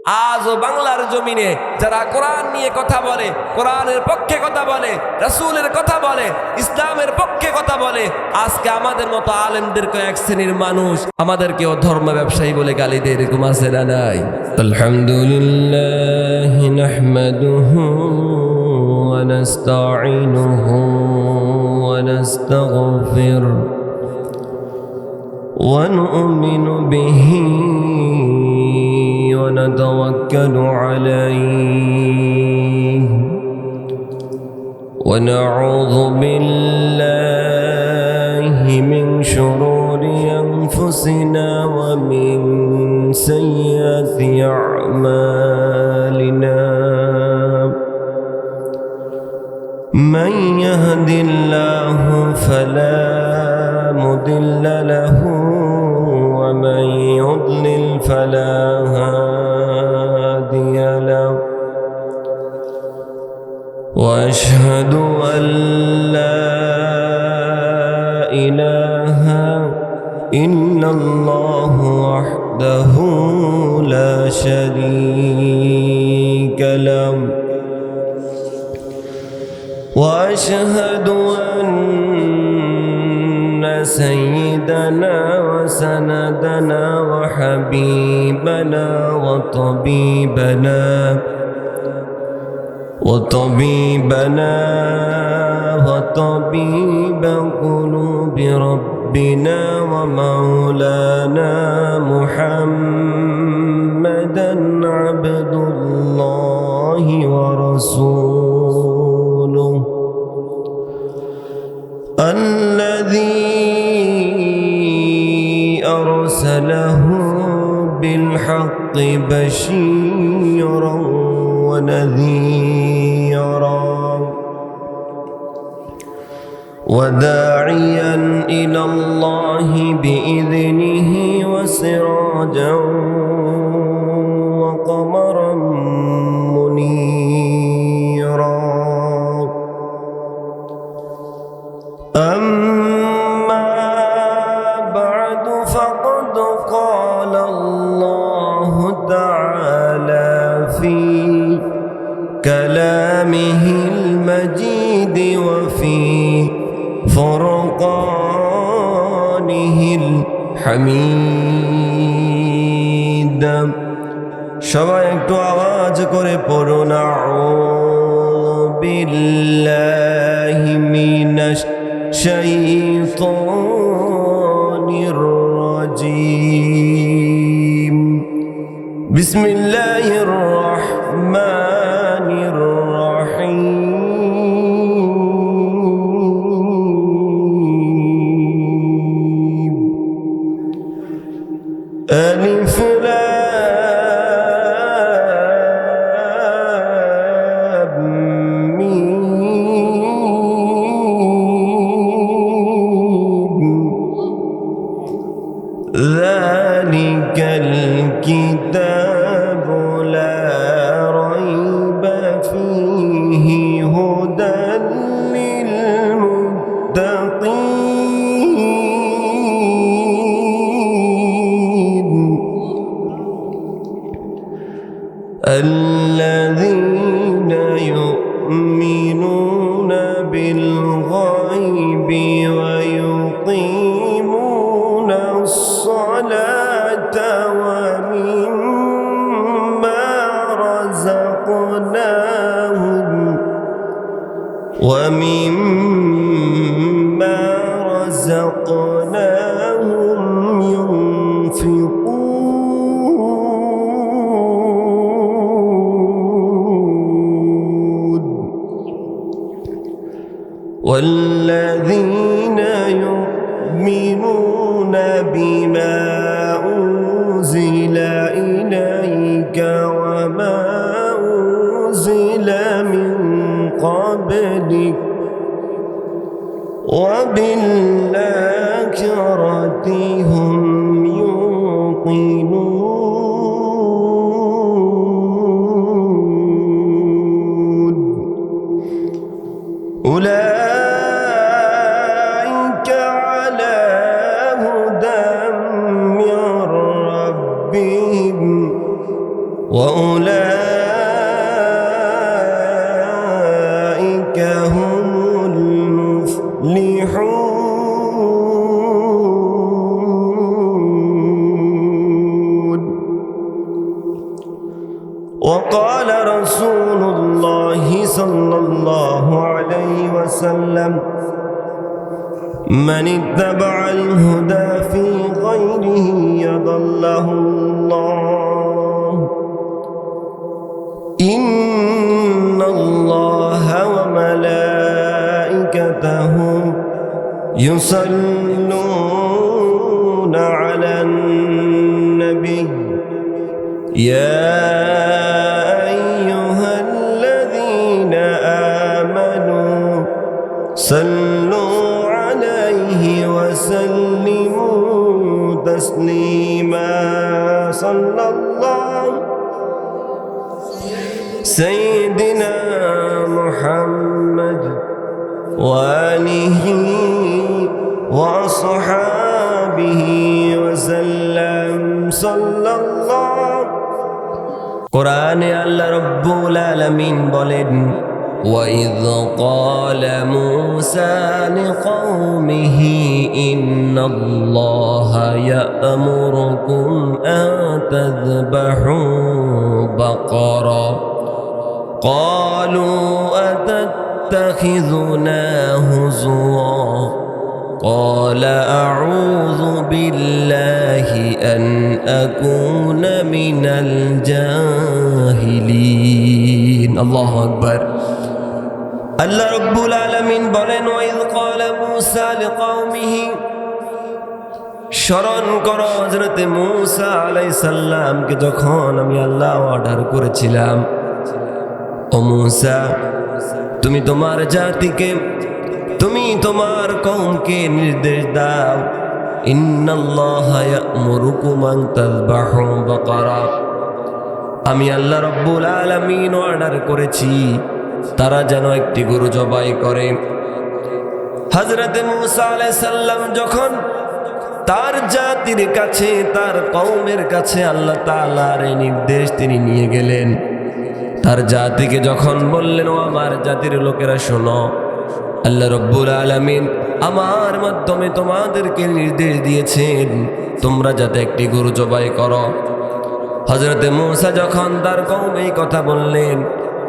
আজও বাংলার জমিনে যারা কোরআন নিয়ে কথা বলে, কোরআনের পক্ষে কথা বলে, রাসূলের কথা বলে, ইসলামের পক্ষে কথা বলে, আজকে আমাদের মতো আলেমদের কয়েক শ্রেণীর মানুষ আমাদেরকেও ধর্ম ব্যবসায়ী বলে গালি দেয়। এরকম আছে না নাই? আলহামদুলিল্লাহ নাহমাদুহু ওয়া নাস্তাঈনুহু ওয়া নাস্তাগফিরুহু ওয়া নু'মিনু বিহি ونتوكل عليه ونعوذ بالله من شرور أنفسنا ومن سيئات أعمالنا من يهد الله فلا مضل له ومن يضلل فلا هادي له وأشهد أن لا إله إلا الله وحده لا شريك له وأشهد أن سيدنا وسندنا وحبيبنا وطبيب قلوب ربنا ومولانا محمدا عبد الله ورسوله الذي أرسله بالحق بشيرا ونذيرا وداعيا إلى الله بإذنه وسراجا وقمرا منيرا أما بعد فقد قال الله تعالى في كلامه المجيد وفي فرقانه الحميد সবাই একটু আওয়াজ করে পড়ুন আউযু বিল্লাহি মিনাশ শাইতানির রাজীম বিসমিল্লাহির রহমানির রহিম আলিফ লাম মিম ذلك الكتاب لا ريب فيه هدى للمتقين الذين يؤمنون بالغيب ويقيمون الصلاة ومما رزقناهم ينفقون والذين يؤمنون بما أنزل إليك وما أنزل من قبلك وبالآخرة هم يوقنون أولئك على هدى من ربهم وأولئك هم المفلحون. وقال رسول الله صلى الله عليه وسلم: من اتبع الهدى في غيره يضله الله. إن الله وملائكته يصلون على النبي يا أيها الذين آمنوا صلوا عليه وسلموا تسليما. صلى الله سيدنا محمد وآله وأصحابه وسلم. صلى الله. কোরআনে আল্লাহ রব্বুল আলামিন বলেন: وَإِذْ قَالَ مُوسَى لِقَوْمِهِ إِنَّ اللَّهَ يَأْمُرُكُمْ أَن تَذْبَحُوا بَقَرَةً قَالُوا أَتَتَّخِذُنَا هُزُوًا قَالَ أَعُوذُ بِاللَّهِ أَنْ أَكُونَ مِنَ الْجَاهِلِينَ. الله أكبر. আল্লাহ রব্বুল আলামিন বলেন: ওয়াইদ ক্বালা মূসা লিকওমিহি, স্মরণ করো হযরত মূসা আলাইহিস সালামকে যখন আমি আল্লাহ অর্ডার করেছিলাম, ও মূসা, তুমি তোমার জাতিকে, তুমি তোমার কওমকে নির্দেশ দাও, ইন্নাল্লাহা ইয়া'মুরুকুম আন তাযবাহু বাকারা, আমি আল্লাহ রব্বুল আলামিন অর্ডার করেছি তারা যেন একটি গরু জবাই করে। হযরত মূসা আলাইহিস সালাম যখন তার জাতির কাছে, তার কওমের কাছে আল্লাহ তাআলার এই নির্দেশ তিনি নিয়ে গেলেন, তার জাতিকে যখন বললেন, ও আমার জাতির লোকেরা শোনো, আল্লাহ রব্বুল আলামিন আমার মাধ্যমে তোমাদেরকে নির্দেশ দিয়েছেন তোমরা যাতে একটি গরু জবাই করো। হযরত মূসা যখন তার কওমে এই কথা বললেন,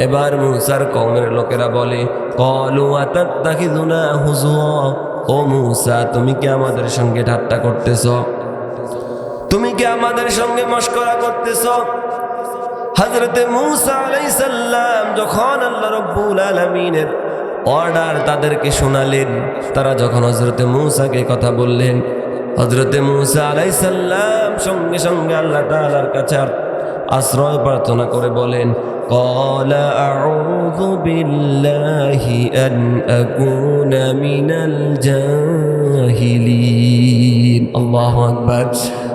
এবার মূসার কওমের লোকেরা বলে, ক্বালু আতাত্তাখিযুনা হুজুয়া, ও মূসা, তুমি কি আমাদের সঙ্গে ঠাট্টা করতেছ? তুমি কি আমাদের সঙ্গে মশকরা করতেছ? হযরত মূসা আলাইহিস সালাম যখন আল্লাহ রাব্বুল আলামিনের অর্ডার তাদেরকে শোনালেন, তারা যখন হযরত মূসাকে কথা বললেন, হযরত মূসা আলাইহিস সালাম সঙ্গে সঙ্গে আল্লাহ তাআলার কাছে আশ্রয় প্রার্থনা করে বলেন, ক্বালা আউযু বিল্লাহি আন আকুনা মিনাল জাহিলিন। আল্লাহু আকবার।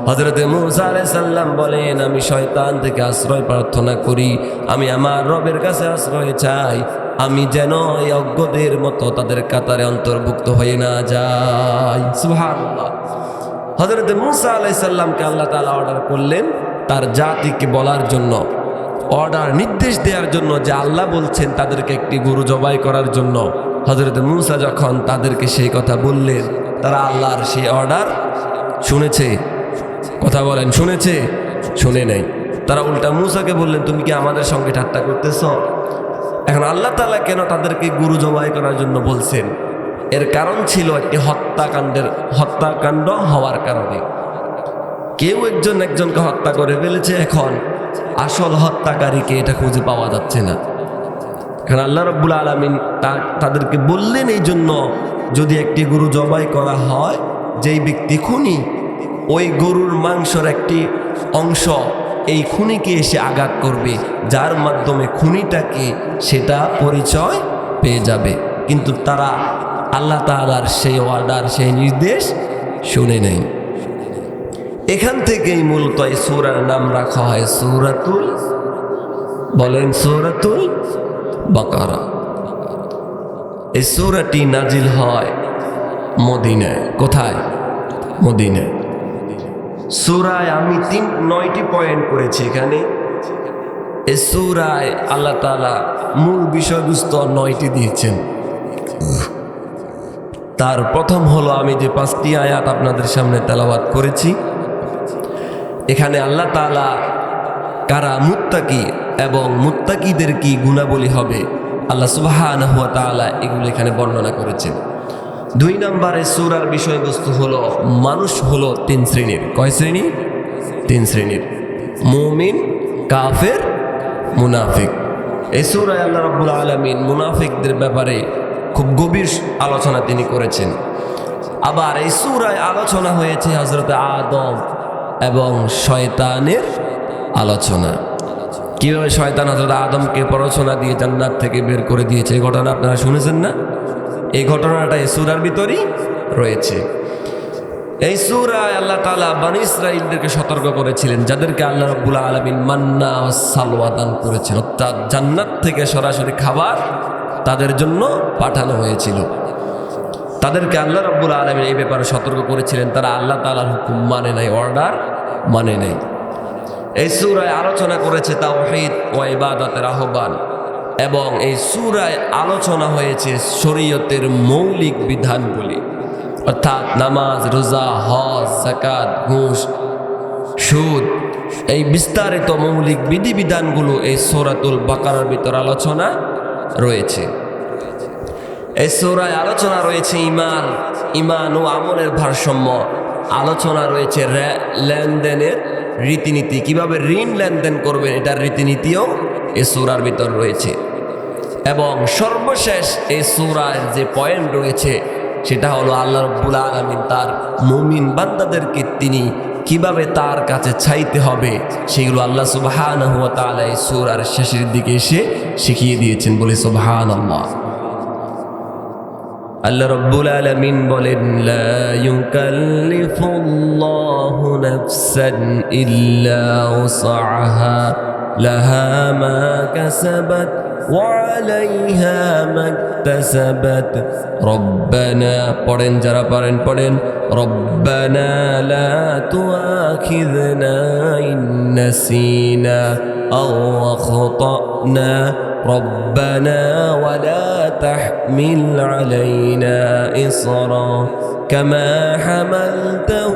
হযরত মূসা আলাইহিস সালাম বলেন, আমি শয়তান থেকে আশ্রয় প্রার্থনা করি, আমি আমার রবের কাছে আশ্রয় চাই, আমি যেন এই অজ্ঞদের মতো তাদের কাতারে অন্তর্ভুক্ত হয়ে না যাই। সুবহানাল্লাহ। হযরত মূসা আলাইহিস সালামকে আল্লাহ তাআলা অর্ডার করলেন তার জাতিকে বলার জন্য, অর্ডার নির্দেশ দেওয়ার জন্য যে আল্লাহ বলছেন তাদেরকে একটি গরু জবাই করার জন্য। হযরত মূসা যখন তাদেরকে সেই কথা বললেন, তারা আল্লাহর সেই অর্ডার শুনেছে? কথা বলেন, শুনেছে? শুনে নাই। তারা উল্টা মূসাকে বললেন, তুমি কি আমাদের সঙ্গে ঠাট্টা করতেছ? এখন আল্লাহ তাআলা কেন তাদেরকে গরু জবাই করার জন্য বলছেন? এর কারণ ছিল একটি হত্যাকাণ্ড হওয়ার কারণে। কেউ একজনকে হত্যা করে ফেলেছে, এখন আসল হত্যাকারীকে এটা খুঁজে পাওয়া যাচ্ছে না। এখন আল্লাহ রাব্বুল আলামিন তাদেরকে বললেন এই জন্য, যদি একটি গরু জবাই করা হয়, যেই ব্যক্তি খুনি, ওই গরুর মাংসের একটি অংশ এই খুনিকে এসে আঘাত করবে, যার মাধ্যমে খুনিটাকে সেটা পরিচয় পেয়ে যাবে। কিন্তু তারা আল্লাহ তাআলার সেই অর্ডার, সেই নির্দেশ শুনে নেই। এখান থেকেই মূলত এই সূরার নাম রাখা হয় সূরাতুল, বলেন, সূরাতুল বাকারা। এই সূরাটি নাজিল হয় মদিনায়। কোথায়? মদিনায়। সূরায় আমি 9টি পয়েন্ট করেছি। এখানে এই সূরায় আল্লাহ তাআলা মূল বিষয়বস্তু 9টি দিয়েছেন। তার প্রথম হলো আমি যে 5টি আয়াত আপনাদের সামনে তেলাওয়াত করেছি। এখানে আল্লাহ তাআলা কারা মুত্তাকি এবং মুত্তাকিদের কি গুণাবলী হবে আল্লাহ সুবহানাহু ওয়া তাআলা এগুলো এখানে বর্ণনা করেছেন। 2 নম্বরে সূরার বিষয়বস্তু হলো মানুষ হলো 3 শ্রেণীর। কয় শ্রেণী? 3 শ্রেণীর, মুমিন, কাফের, মুনাফিক। এই সূরায় আল্লাহ রাব্বুল আলামিন মুনাফিকদের ব্যাপারে খুব গভীর আলোচনা তিনি করেছেন। আবার এই সূরায় আলোচনা হয়েছে হযরত আদম এবং শয়তানের আলোচনা। কিভাবে শয়তান হযরত আদমকে প্ররোচনা দিয়ে জান্নাত থেকে বের করে দিয়েছে, এই ঘটনা আপনারা শুনেছেন না? এই ঘটনাটা এই সূরার ভিতরেই রয়েছে। এই সূরায় আল্লাহ তাআলা বনী ইসরাঈলদেরকে সতর্ক করেছিলেন, যাদেরকে আল্লাহ রাব্বুল আলামিন মান্না ও সালওয়া দান করেছেন, অর্থাৎ জান্নাত থেকে সরাসরি খাবার তাদের জন্য পাঠানো হয়েছিল। তাদেরকে আল্লাহ রাব্বুল আলামিন এই ব্যাপারে সতর্ক করেছিলেন, তারা আল্লাহ তাআলার হুকুম মানে নাই, অর্ডার মানে নাই। এই সূরায় আলোচনা করেছে তাওহীদ ও ইবাদতের আহ্বান, এবং এই সূরায় আলোচনা হয়েছে শরীয়তের মৌলিক বিধানগুলি, অর্থাৎ নামাজ, রোজা, হজ, যাকাত, ঘুষ, সুদ, এই বিস্তারিত মৌলিক বিধিবিধানগুলো এই সূরাতুল বাকারার ভিতর আলোচনা রয়েছে। এই সূরায় আলোচনা রয়েছে ইমান ও আমলের ভারসাম্য, আলোচনা রয়েছে লেনদেনের রীতিনীতি, কিভাবে ঋণ লেনদেন করবেন এটার রীতিনীতিও এই সূরার ভিতর রয়েছে। এবং সর্বশেষ এই সূরার যে পয়েন্ট রয়েছে সেটা হলো আল্লাহ রাব্বুল আলামিন তার মুমিন বান্দাদেরকে তিনি কিভাবে তার কাছে চাইতে হবে সেগুলো আল্লাহ সুবহানাহু ওয়া তাআলা এই সূরার শেষের দিকে এসে শিখিয়ে দিয়েছেন, বলে সুবহানাল্লাহ। আল্লাহ রাব্বুল আলামিন বলেন, লা ইউকাল্লিফুল্লাহু নাফসান ইল্লা উসআহা লাহা মা কাসাবাত ওয়া আলাইহা মাকতাসাবাত। রব্বানা, পড়েন যারা পারেন পড়েন, রব্বানা লা তুআখিযনা ইন নাসিনা আও আখতানা ربنا ولا تحمل علينا إصرا كما حملته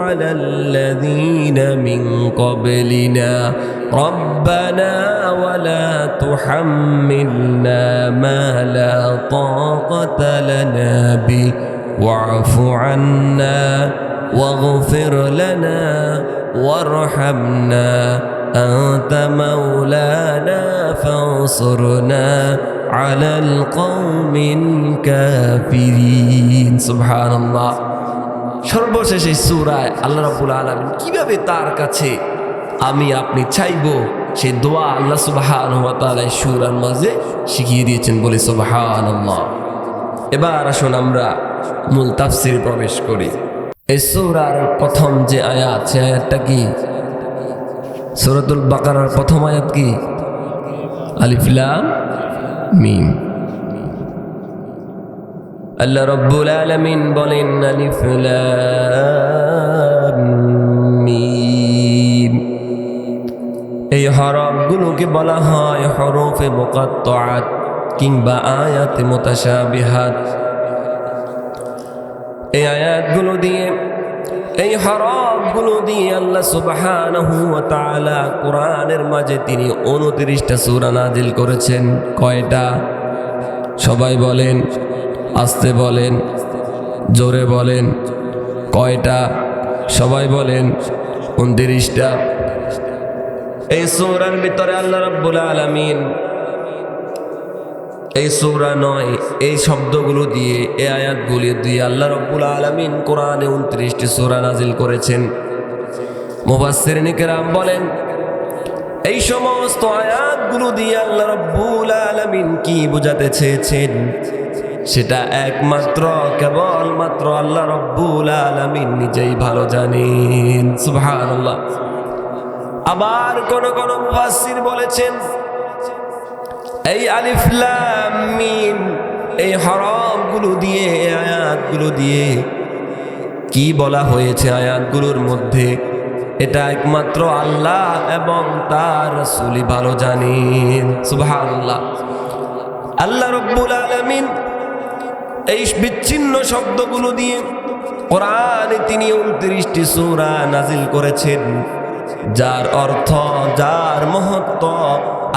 على الذين من قبلنا ربنا ولا تحملنا ما لا طاقة لنا به واعف عنا واغفر لنا وارحمنا أنت مولانا فانصرنا على القوم الكافرين। سبحان الله। সর্বশেষ এই সূরায় আল্লাহ রাব্বুল আলামিন কিভাবে তার কাছে আমি আপনি চাইবো সেই দোয়া আল্লাহ সুবহানাহু ওয়া তাআলা এই সূরার মাঝে শিখিয়ে দিয়েছেন, বলে সুবহানাল্লাহ। এবার আসুন আমরা মূল তাফসীরে প্রবেশ করি। এই সূরার প্রথম যে আয়াত, সে আয়াতটা কি? সূরাতুল বাকারার প্রথম আয়াত কি? আলিফ লাম মিম। আল্লাহ রাব্বুল আলামিন বলেন, আলিফ লাম মিম। এই হরফগুলোকে বলা হয় হরফে মুকাত্তাআত কিংবা আয়াতে মুতাশাবিহাত। এই আয়াতগুলো দিয়ে, এই হরফগুলো দিয়ে আল্লাহ সুবহানাহু ওয়া তাআলা কোরআনের মাঝে তিনি 29টা সূরা নাজিল করেছেন। কয়টা? সবাই বলেন, আস্তে বলেন, জোরে বলেন, কয়টা? সবাই বলেন, 29টা। এই সূরার ভিতরে আল্লাহ রাব্বুল আলামিন এই সূরা নয়, এই শব্দগুলো দিয়ে, এই আয়াতগুলো দিয়ে আল্লাহ রাব্বুল আলামিন কোরআনে 29টি সূরা নাজিল করেছেন। মুফাসসিরিন কিরাম বলেন, এই সমস্ত আয়াতগুলো দিয়ে আল্লাহ রাব্বুল আলামিন কি বোঝাতে চেয়েছেন সেটা একমাত্র কেবলমাত্র আল্লাহ রাব্বুল আলামিন নিজেই ভালো জানেন। সুবহানাল্লাহ। আবার কোন কোন মুফাসসির বলেছেন, এই আলিফ লাম মিম, এই হরফগুলো দিয়ে, এই আয়াতগুলো দিয়ে কি বলা হয়েছে? আয়াতগুলোর মধ্যে এটা একমাত্র আল্লাহ এবং তার রাসূলই ভালো জানেন। সুবহানাল্লাহ। আল্লাহ রাব্বুল আলামিন এই বিচ্ছিন্ন শব্দগুলো দিয়ে কোরআনে তিনি 29টি সূরা নাজিল করেছেন, যার অর্থ, যার মহত্ব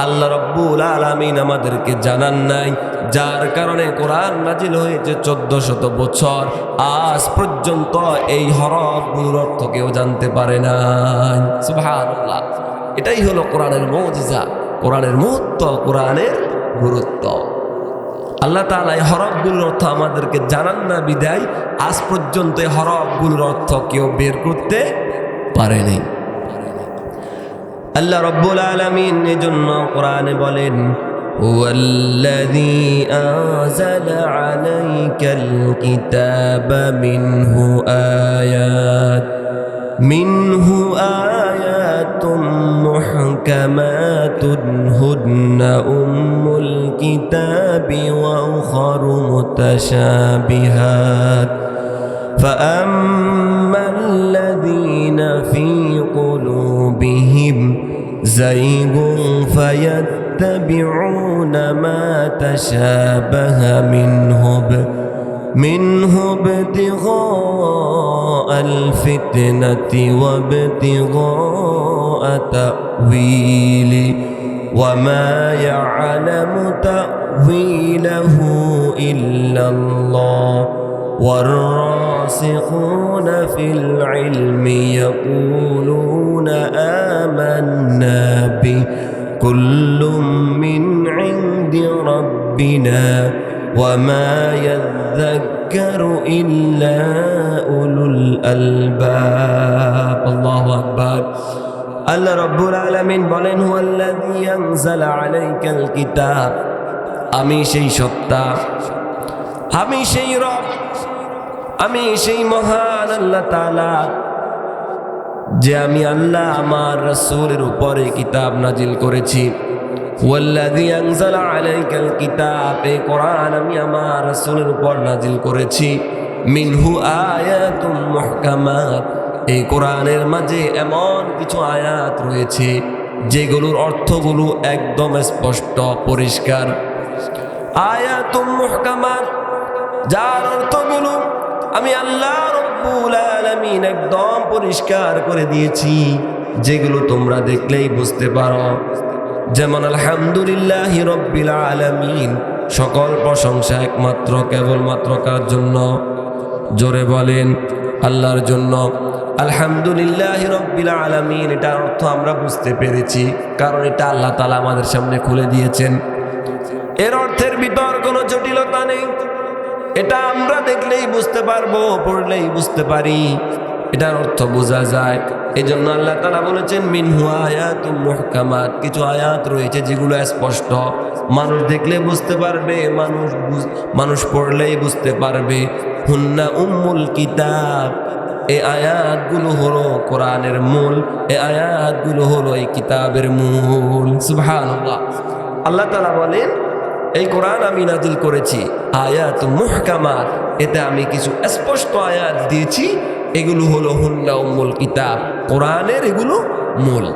আল্লাহ রাব্বুল আলামিন আমাদেরকে জানান নাই, যার কারণে কোরআন নাজিল হয়েছে 1400 বছর। আজ পর্যন্ত এই হরফগুলোর অর্থ কেউ জানতে পারে না। সুবহানাল্লাহ। এটাই হলো কোরআনের মুজিজা, কোরআনের মহত্ব, কোরআনের গুরুত্ব। আল্লাহ তাআলা এই হরফগুলোর অর্থ আমাদেরকে জানান না বিদায় আজ পর্যন্ত এই হরফগুলোর অর্থ কেউ বের করতে পারেনি। আল্লাহ রাব্বুল আলামিন এজন্য কোরআনে বলেন, হুয়াল্লাযী আনজালা আলাইকাল কিতাবা মিনহু আয়াতুম মুহকামাতুন হুন্না উম্মুল কিতাবি ওয়া উখারু মুতাশাবিহাত فَأَمَّا فِي قُلُوبِهِمْ زَيْغٌ فَيَتَّبِعُونَ مَا تَشَابَهَ منه ابتغاء الفتنة وابتغاء تأويله وما يعلم تأويله إلا الله والراسخون في العلم يقولون آمنا به كل من عند ربنا وما يذكر إلا أولو الألباب الله أكبر الله رب العالمين বলেন هو الذي أنزل عليك الكتاب আমি সেই সত্তা, আমি সেই রব, আমি সেই মহান আল্লাহ তাআলা যে আমি আল্লাহ আমার রাসূলের উপরে কিতাব নাজিল করেছি। ওয়াল্লাযী আনজালা আলাইকাল কিতাব, এই কোরআন আমি আমার রাসূলের উপর নাজিল করেছি। মিনহু আয়াতুম মুহকামাত, এই কোরআনের মাঝে এমন কিছু আয়াত রয়েছে যেগুলোর অর্থগুলো একদম স্পষ্ট পরিষ্কার। আয়াতুম মুহকামাত, যার অর্থগুলো আমি আল্লাহ রাব্বুল আলামিন একদম পরিষ্কার করে দিয়েছি, যেগুলো তোমরা দেখলেই বুঝতে পারো। যেমন আলহামদুলিল্লাহি রাব্বিল আলামিন, সকল প্রশংসা একমাত্র কেবলমাত্র কার জন্য? জোরে বলেন, আল্লাহর জন্য। আলহামদুলিল্লাহি রাব্বিল আলামিন, এটার অর্থ আমরা বুঝতে পেরেছি, কারণ এটা আল্লাহ তাআলা আমাদের সামনে খুলে দিয়েছেন। এর অর্থের ভিতর কোনো জটিলতা নেই, এটা আমরা দেখলেই বুঝতে পারবো, পড়লেই বুঝতে পারি, এটার অর্থ বোঝা যায়। এই জন্য আল্লাহ তাআলা বলেছেন মিনহু আয়াতুম মুহকামাত, কিছু আয়াত রয়েছে যেগুলো স্পষ্ট, মানুষ দেখলে বুঝতে পারবে, মানুষ পড়লেই বুঝতে পারবে। হুন্না উম্মুল কিতাব, এই আয়াতগুলো হলো কোরআনের মূল, এই আয়াতগুলো হলো এই কিতাবের মূল। সুবহানাল্লাহ। আল্লাহ তাআলা বলেন এই কোরআন আমি নাজিল করেছি আয়াত মুহকামাত, এতে আমি কিছু স্পষ্ট আয়াত দিয়েছি, এগুলো হলো হুন্না উম্মুল কিতাব, কোরআনের এগুলো মূল।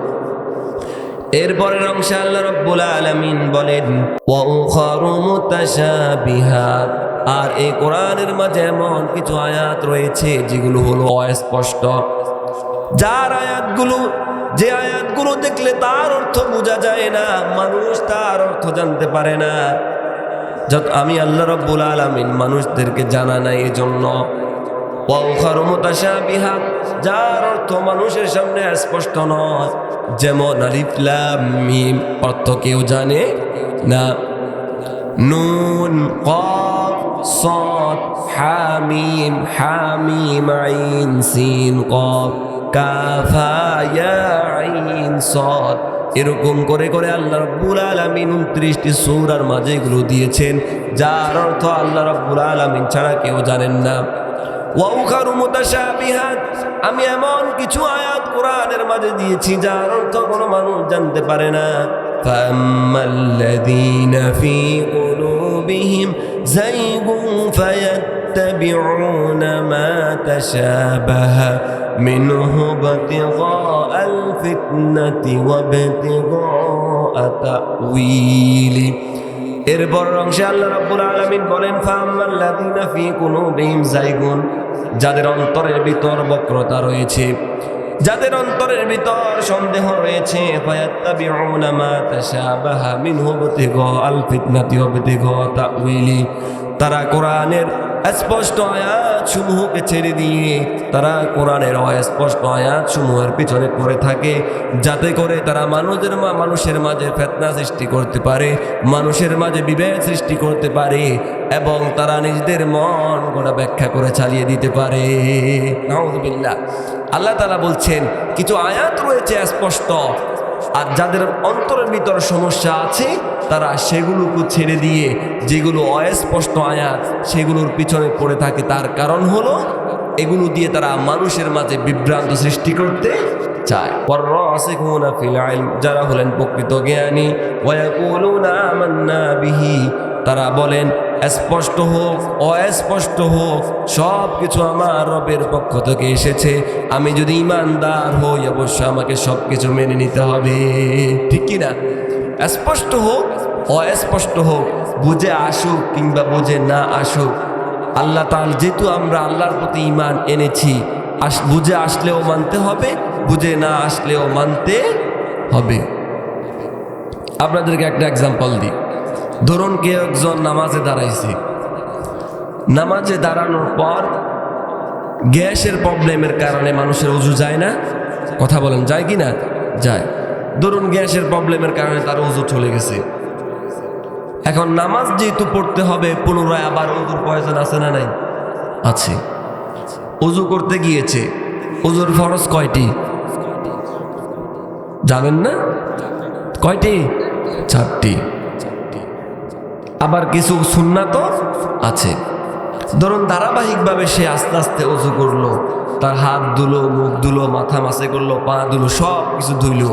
এরপরের অংশে আল্লাহ রাব্বুল আলামিন বলেন ওয়া উখারু মুতাশাবিহাত, আর এই কোরআনের মাঝে এমন কিছু আয়াত রয়েছে যেগুলো হলো অস্পষ্ট, যার আয়াতগুলো, যে আয়াতগুলো দেখলে তার অর্থ বোঝা যায় না, মানুষ তার অর্থ জানতে পারে না। আমি আল্লাহ রাব্বুল আলামিন মানুষদেরকে জানা নাই, এজন্য ওয়া উখারু মুতাশাবিহাত, যার অর্থ মানুষের সামনে স্পষ্ট নয়। যেমন আলিফ লাম মিম, অর্থ কেউ জানে না। নুন কফ সাদ হামিম, হামিম আইন সিন কফ কাফ ইয়া আইন সাদ, এরকম করে করে আল্লাহ রাব্বুল আলামিন 29টি সূরার মাঝে এগুলো দিয়েছেন, যার অর্থ আল্লাহ রাব্বুল আলামিন ছাড়া কেউ জানেন না। ওয়া উখারু মুতাশাবিহাত, আমি এমন কিছু আয়াত কোরআনের মাঝে দিয়েছি যার অর্থ কোনো মানুষ জানতে পারে না। ফাম্মাল্লাযীনা ফী কুলুবিহিম যায়গুন ফায়াত্তাবিউনা মা তাশাবাহা মিনহু ইবতিগাআল ফিতনাতি ওয়া ইবতিগাআ তাউইলি। এরপর অংশে আল্লাহ রাব্বুল আলামিন বলেন, ফাআম্মাল্লাযীনা ফী কুলুবিহিম যায়গুন, যাদের অন্তরের ভিতর বক্রতা রয়েছে, যাদের অন্তরের ভিতর সন্দেহ রয়েছে, ফায়াত্তাবিউনা মা তাশাবাহা মিনহু ইবতিগাআল ফিতনাতি ওয়া ইবতিগাআ তাউইলি, তারা কোরআনের স্পষ্ট আয়াত সমূহকে ছেড়ে দিয়ে তারা কোরআনের অস্পষ্ট আয়াত সমূহের পিছনে পড়ে থাকে, যাতে করে তারা মানুষের মাঝে ফিতনা সৃষ্টি করতে পারে, মানুষের মাঝে বিভেদ সৃষ্টি করতে পারে, এবং তারা নিজেদের মন গড়া ব্যাখ্যা করে চালিয়ে দিতে পারে। নাউযুবিল্লাহ। আল্লাহ তাআলা বলছেন কিছু আয়াত রয়েছে স্পষ্ট, আর যাদের অন্তরের ভিতর সমস্যা আছে তারা সেগুলোকে ছেড়ে দিয়ে যেগুলো অস্পষ্ট আয়াত সেগুলোর পিছনে পড়ে থাকে। তার কারণ হলো এগুলো দিয়ে তারা মানুষের মাঝে বিভ্রান্ত সৃষ্টি করতে চায়। ওয়ার-রাসিখুনা ফিল ইলম, যারা হলেন প্রকৃত জ্ঞানী, ওয়ায়াকুলুনা আমান্না বিহি, তারা বলেন স্পষ্ট হোক অস্পষ্ট হোক সব কিছু আমার রবের পক্ষ থেকে এসেছে, আমি যদি ইমানদার হই অবশ্যই আমাকে সব কিছু মেনে নিতে হবে। ঠিক কিনা? স্পষ্ট হোক অস্পষ্ট হোক, বুঝে আসুক কিংবা বুঝে না আসুক, আল্লাহ তাআলা যেহেতু আমরা আল্লাহর প্রতি ঈমান এনেছি, বুঝে আসলেও মানতে হবে, বুঝে না আসলেও মানতে হবে। আপনাদেরকে একটা এক্সাম্পল দিই। ধরুন কেউ একজন নামাজে দাঁড়াইছে, নামাজে দাঁড়ানোর পর গ্যাসের প্রবলেমের কারণে মানুষের ওযু যায় না। কথা বলেন, যায় কি না? যায়। ধরুন গ্যাসের প্রবলেমের কারণে তার ওযু চলে গেছে। এখন নামাজ যেহেতু পড়তে হবে, পুনরায় আবার ওযুর প্রয়োজন আছে না নাই? আছে। ওযু করতে গিয়েছে, ওযুর ফরজ কয়টি জানেন না? কয়টি? 4টি। আবার কিছু সুন্নাতও আছে। ধরুন ধারাবাহিকভাবে সে আস্তে আস্তে ওযু করলো, তার হাত ধুলো, মুখ ধুলো, মাথা মাসে করলো, পা ধুলো, সব কিছু ধুইলো।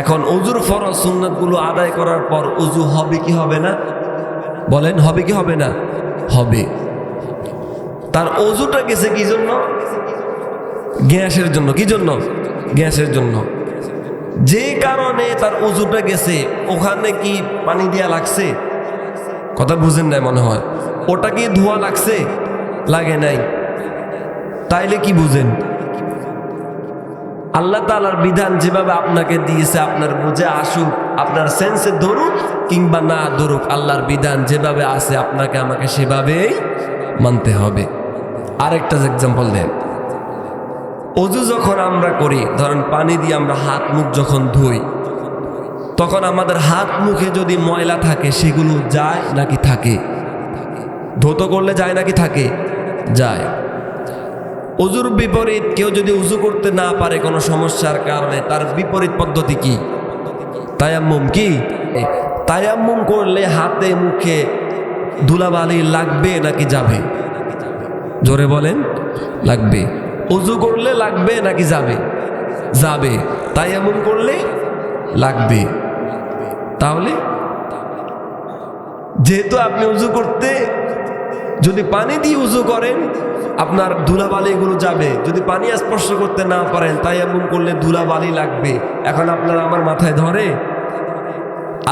এখন ওযুর ফরজ সুন্নাতগুলো আদায় করার পর ওযু হবে কি হবে না? বলেন, হবে কি হবে না? হবে। তার ওযুটা গেছে কি জন্য? গ্যাসের জন্য। কি জন্য? গ্যাসের জন্য। যে কারণে তার ওযুটা গেছে, ওখানে কি পানি দেয়া লাগছে? কথা বুঝেন নাই মনে হয়। ওটা কি ধোয়া লাগছে? লাগে নাই। তাইলে কি বুঝেন? আল্লাহ তাআলার বিধান যেভাবে আপনাকে দিয়েছে, আপনার বুঝে আসুক, আপনার সেন্সে ধরুক কিংবা না ধরুক, আল্লাহর বিধান যেভাবে আছে আপনাকে আমাকে সেভাবেই মানতে হবে। আরেকটা এক্সাম্পল দেন। ওযু যখন আমরা করি, ধরেন পানি দিয়ে আমরা হাত মুখ যখন ধুই, তখন আমাদের হাত মুখে যদি ময়লা থাকে সেগুলো যায় নাকি থাকে? ধৌত করলে যায় নাকি থাকে? যায়। ওযুর বিপরীত কেউ যদি ওযু করতে না পারে কোনো সমস্যার কারণে, তার বিপরীত পদ্ধতি কি? তায়াম্মুম। কি তায়াম্মুম করলে হাতে মুখে ধুলাবালি লাগবে নাকি যাবে? জোরে বলেন। লাগবে। ওযু করলে লাগবে নাকি যাবে? যাবে। তায়াম্মুম করলে লাগবে। তাহলে যেহেতু আপনি ওযু করতে যদি পানি দিয়ে ওযু করেন, আপনার ধুলাবালি এগুলো যাবে। যদি পানি স্পর্শ করতে না পারেন, তায়াম্মুম করলে ধুলাবালি লাগবে। এখন আপনার আমার মাথায় ধরে?